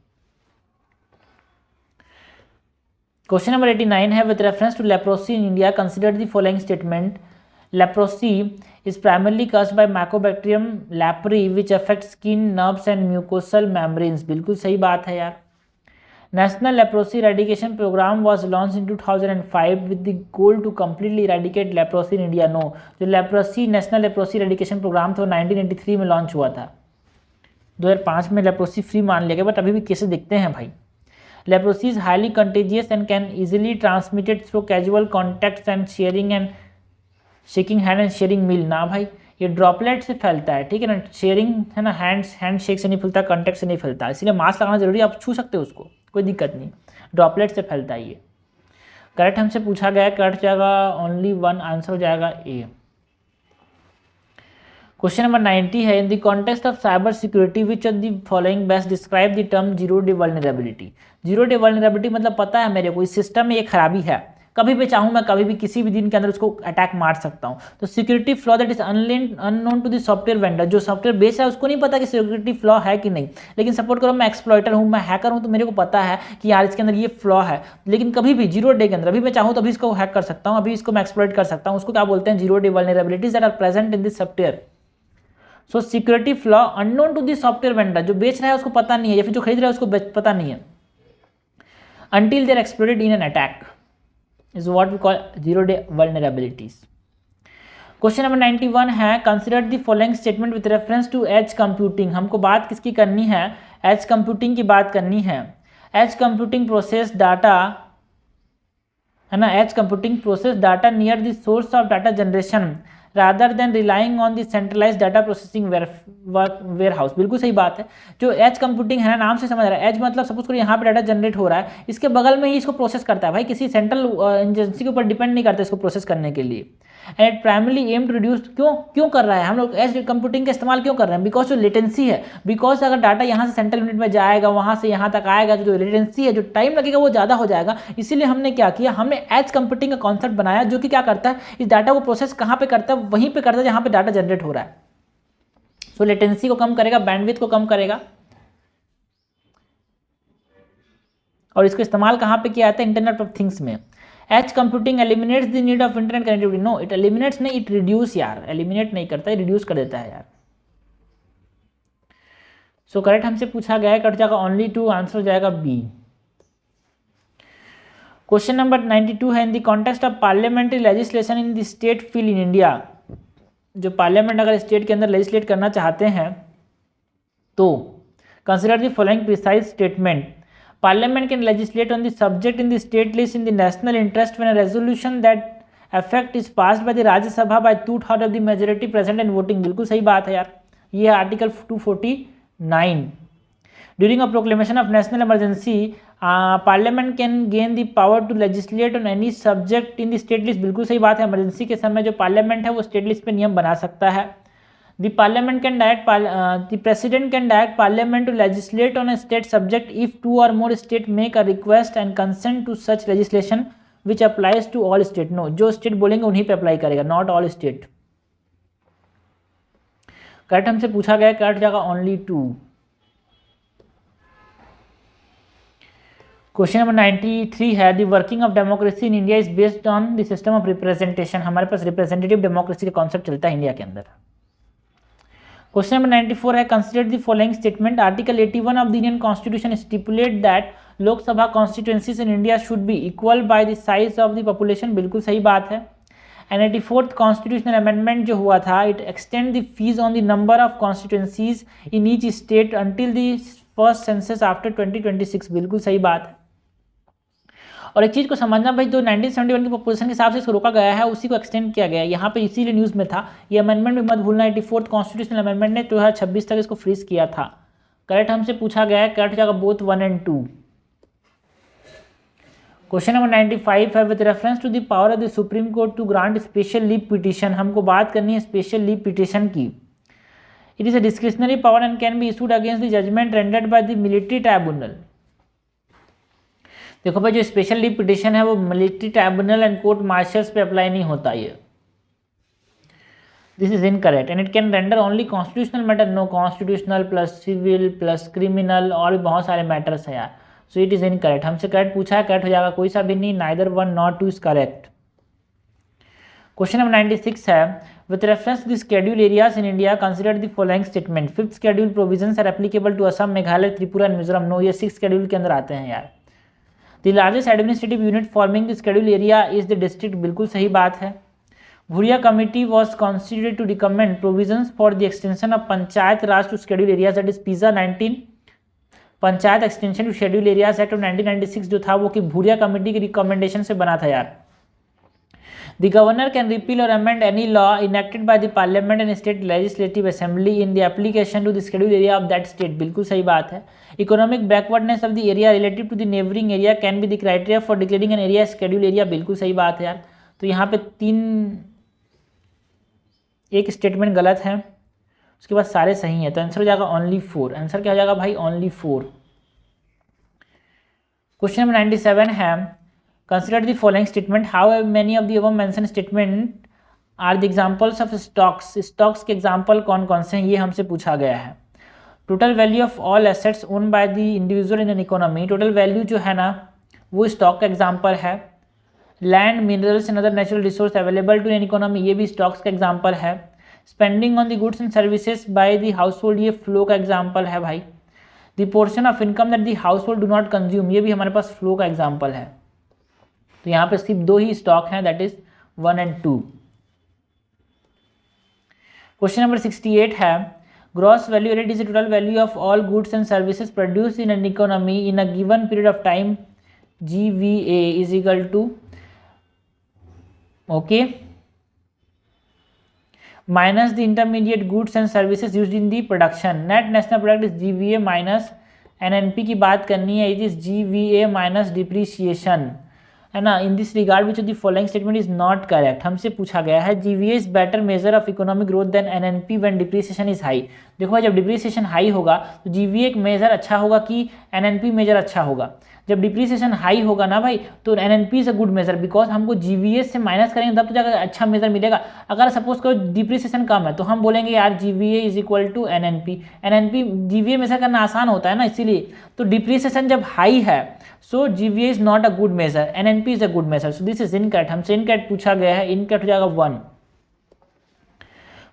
क्वेश्चन नंबर 89 है with reference to leprosy in India consider the following statement. Leprosy is primarily caused by Mycobacterium leprae which affects skin, nerves and mucosal membranes। बिल्कुल सही बात है यार। National Leprosy Eradication Program was launched in 2005 with the goal to completely eradicate leprosy in India। No, जो leprosy national leprosy eradication programme था वो 1983 में launch हुआ था। 2005 में लेप्रोसी फ्री मान लिया गया, बट अभी भी केसेस दिखते हैं भाई। Leprosy is highly contagious and can easily transmitted through casual contacts and sharing and shaking hand and sharing meal. ना भाई, ये ड्रॉपलेट से फैलता है, ठीक है ना। शेयरिंग है ना, हैंड शेक से नहीं फैलता, कॉन्टैक्ट से नहीं फैलता, इसलिए मास्क लगाना जरूरी है। आप छू सकते हो उसको, कोई दिक्कत नहीं, ड्रॉपलेट से फैलता है ये। करेक्ट हमसे पूछा गया, करेक्ट जाएगा ओनली 1, आंसर हो जाएगा ए। क्वेश्चन नंबर 90 है in the context of cyber security which of the following best describe the term zero day vulnerability. Zero day vulnerability मतलब पता है मेरे को, इस सिस्टम में ये खराबी है, कभी भी चाहूँ मैं कभी भी किसी भी दिन के अंदर उसको अटैक मार सकता हूँ। तो security flaw that is unknown to the software vendor. जो सॉफ्टवेयर बेच रहा है उसको नहीं पता कि सिक्योरिटी फ्लॉ है कि नहीं। लेकिन सपोर्ट करो मैं एक्सप्लॉइटर हूँ, मैं हैकर हूँ, तो मेरे को पता है कि यार इसके अंदर ये फ्लॉ है। लेकिन कभी भी जीरो डे के अंदर अभी मैं चाहूँ तो अभी इसको हैक कर सकता हूँ, अभी इसको मैं एक्सप्लॉइट कर सकता हूँ। उसको क्या बोलते हैं, zero day vulnerabilities that are present in this software. So security flaw unknown to the software vendor, जो बेच रहा है उसको पता नहीं है, या फिर जो खरीद रहा है उसको पता नहीं है, until they are exploited in an attack is what we call zero day vulnerabilities। Question number 91 है consider the following statement with reference to edge computing. हमको बात किसकी करनी है, एज कंप्यूटिंग की बात करनी है। एज कंप्यूटिंग प्रोसेस डाटा है ना, edge computing process data near the source of data generation rather than relying on the centralised data processing warehouse. बिल्कुल सही बात है। जो एज कंप्यूटिंग है ना, नाम से समझ रहा है, एज मतलब सपोज करो यहाँ पे डाटा जनरेट हो रहा है, इसके बगल में ही इसको प्रोसेस करता है भाई, किसी सेंट्रल एजेंसी के ऊपर डिपेंड नहीं करता इसको प्रोसेस करने के लिए। And primarily aim to reduce, क्यों कर रहा है हम लोग एज कंप्यूटिंग का इस्तेमाल क्यों कर रहे हैं, बिकॉज जो लेटेंसी है, बिकॉज अगर डाटा यहाँ से सेंट्रल यूनिट में जाएगा, वहाँ से यहाँ तक आएगा, जो लेटेंसी है, जो टाइम लगेगा वो ज़्यादा हो जाएगा। इसीलिए हमने क्या किया, हमने एज कंप्यूटिंग का कॉन्सेप्ट बनाया, जो कि क्या करता है, इस डाटा को प्रोसेस कहाँ पे करता है, वहीं पे करता है जहाँ पे डाटा जनरेट हो रहा है। सो लेटेंसी को कम करेगा, बैंडविड्थ को कम करेगा। और इसको इस्तेमाल कहाँ पे किया जाता है, इंटरनेट ऑफ थिंग्स में। Edge computing eliminates the need of internet connectivity. No, it eliminates नहीं, इट रिड्यूस यार, एलिमिनेट नहीं करता है, रिड्यूस कर देता है यार। सो करेक्ट हमसे पूछा गया है, कट जाएगा ओनली 2, आंसर हो जाएगा बी। क्वेश्चन नंबर 92 है in the context of parliamentary legislation in the state field in India. जो पार्लियामेंट अगर स्टेट के अंदर लेजिस्लेट करना चाहते हैं तो consider the following precise statement. Parliament can legislate on the subject in the state list in the national interest when a resolution that effect is passed by the Rajya Sabha by 2/3 of the majority present and voting। बिल्कुल सही बात है यार, ये है article 249। During a proclamation of national emergency, Parliament can gain the power to legislate on any subject in the state list। बिल्कुल सही बात है, इमरजेंसी के समय जो पार्लियामेंट है वो स्टेट लिस्ट पे नियम बना सकता है। The Parliament can direct the President can direct Parliament to legislate on a state subject if 2 or more states make a request and consent to such legislation which applies to all state। No, जो state बोलेंगे उन्हीं पे apply करेगा, not all state। Correct हमसे पूछा गया, correct जाएगा only 2। Question number 93 है the working of democracy in India is based on the system of representation. हमारे पास रिप्रेजेंटेटिव डेमोक्रेसी का कॉन्सेप्ट चलता है इंडिया के अंदर। क्वेश्चन नंबर 94 है consider the following statement. Article 81 of the Indian constitution stipulate that Lok Sabha constituencies in India should be equal by the size of the population. बिल्कुल सही बात है। एंड 84th कॉन्स्टिट्यूशनल अमेंडमेंट जो हुआ था, it extend the fees on the number of constituencies in each state until the first census after 2026। बिल्कुल सही बात है। और एक चीज़ को समझना भाई, जो 1971 की पॉपुलेशन के हिसाब से इसको रोका गया है उसी को एक्सटेंड किया गया है यहाँ पे, इसीलिए न्यूज़ में था। ये अमेंडमेंट भी मत भूलना, 84th कॉन्स्टिट्यूशनल अमेंडमेंट ने 2026 तक इसको फ्रीज किया था। करेक्ट हमसे पूछा गया है, करेक्ट हो जाएगा बोथ 1 और 2। क्वेश्चन नंबर 95 है with reference to the power of the supreme Court to grant special leave petition. हमको बात करनी है स्पेशल लीव पिटिशन की। It is a discretionary power and can be issued against the judgement rendered by the military tribunal. देखो भाई, जो special leave petition है वो military tribunal and court martials पे अप्लाई नहीं होता ये। This is incorrect and it can render only constitutional matter. No, constitutional plus civil plus criminal और भी बहुत सारे मैटर्स है यार। So it is incorrect. हमसे करेक्ट पूछा है, करेक्ट हो जाएगा, कोई सा भी नहीं, neither 1 not 2 is correct. Question number 96 है with reference to the schedule areas in India consider the following statement. 5th schedule provisions are applicable to Assam, Meghalaya, Tripura and Mizoram. No, ये 6th शेड्यूल के अंदर आते हैं यार। The largest administrative unit forming the schedule area is the district. बिल्कुल सही बात है। Bhuria committee was constituted to recommend provisions for the extension of Panchayat Raj to schedule areas, that is PESA 19 Panchayat extension to schedule areas act of 1996 जो था वो कि Bhuria committee की recommendation से बना था यार। द गवर्नर कैन रिपील और amend any law enacted by the parliament and state legislative assembly in the application to the schedule area of that state. बिल्कुल सही बात है। Economic backwardness of the area relative to the neighbouring area can be the criteria for declaring an area schedule area. बिल्कुल सही बात है यार। तो यहाँ पे एक स्टेटमेंट गलत है, उसके बाद सारे सही हैं, तो आंसर हो जाएगा ओनली 4। आंसर क्या हो जाएगा भाई? ओनली 4। क्वेश्चन नंबर 97 है consider the following statement. How many of the above mention statement are the examples of stocks. Stocks के एग्जांपल कौन कौन से हैं ये हमसे पूछा गया है। Total value of all assets own by the individual in an economy. Total value जो है ना वो स्टॉक का एग्जांपल है। Land, minerals and other natural resource available to an economy, ये भी स्टॉक्स का एग्जांपल है। Spending on the goods and services by the house hold, ये फ्लो का एग्जांपल है भाई। The portion of income that the house hold do not consume, ये भी हमारे पास फ्लो का एग्जांपल है। तो यहाँ पे सिर्फ 2 ही स्टॉक हैं, दैट इज 1 और 2। क्वेश्चन नंबर 68 है gross value added is the total value of all goods and services produced in an economy in a given period of time, GVA is equal to okay minus the intermediate goods and services used in the production. Net national product is GVA minus NNP की बात करनी है, it is GVA minus depreciation, है ना। In this regard which the following statement is not correct. हमसे पूछा गया है GVA is better measure of economic growth than NNP when depreciation is high. देखो भाई, जब डिप्रिसिएशन हाई होगा तो GVA एक मेजर अच्छा होगा कि NNP मेजर अच्छा होगा। जब डिप्रिसिएशन हाई होगा ना भाई तो NNP is a good measure, because हमको GVA से माइनस करेंगे तब तो जाकर अच्छा मेजर मिलेगा। अगर सपोज करो डिप्रिसिएशन कम है तो हम बोलेंगे यार GVA is equal to NNP। GVA measure करना आसान होता है ना, इसीलिए। तो डिप्रिसिएशन जब हाई है so GVA is not a good measure, NNP is a good measure. So this is incorrect. हमसे इनकरेक्ट पूछा गया है, इनकरेक्ट हो जाएगा 1।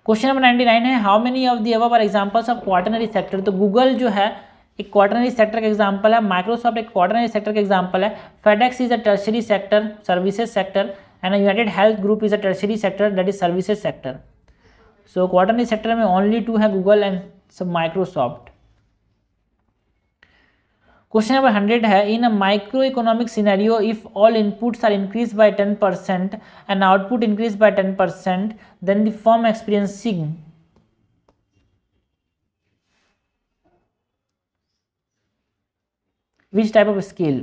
क्वेश्चन नंबर 99 है how many of the above are examples of quaternary sector. तो Google जो है एक क्वार्टरनरी सेक्टर का एग्जांपल है, माइक्रोसॉफ्ट एक क्वार्टरनरी सेक्टर का एग्जांपल है, FedEx is a tertiary sector services sector, and United Health Group is a tertiary sector that is services sector. So quaternary sector में ओनली 2 है, Google and Microsoft. Question number 100 है in a microeconomic scenario if all inputs are increase by 10% and output increase by 10% then the firm experiencing which type of scale.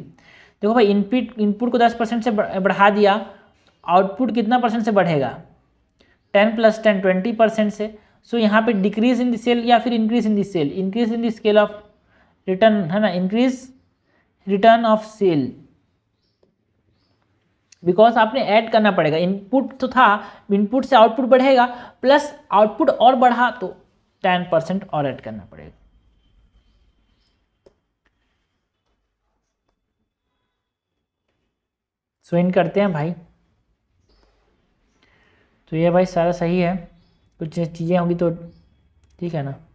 देखो भाई, input को 10% से बढ़ा दिया, output कितना percent से बढ़ेगा? 10 + 10 20% से। सो यहाँ पे डिक्रीज इन द सेल या फिर increase in the scale, increase in the scale of return, है ना, increase return of scale, because आपने ऐड करना पड़ेगा। इनपुट तो था, इनपुट से आउटपुट बढ़ेगा, प्लस आउटपुट और बढ़ा तो 10% और ऐड करना पड़ेगा। सो इन करते हैं भाई। तो ये भाई सारा सही है, कुछ चीज़ें होंगी तो ठीक है ना।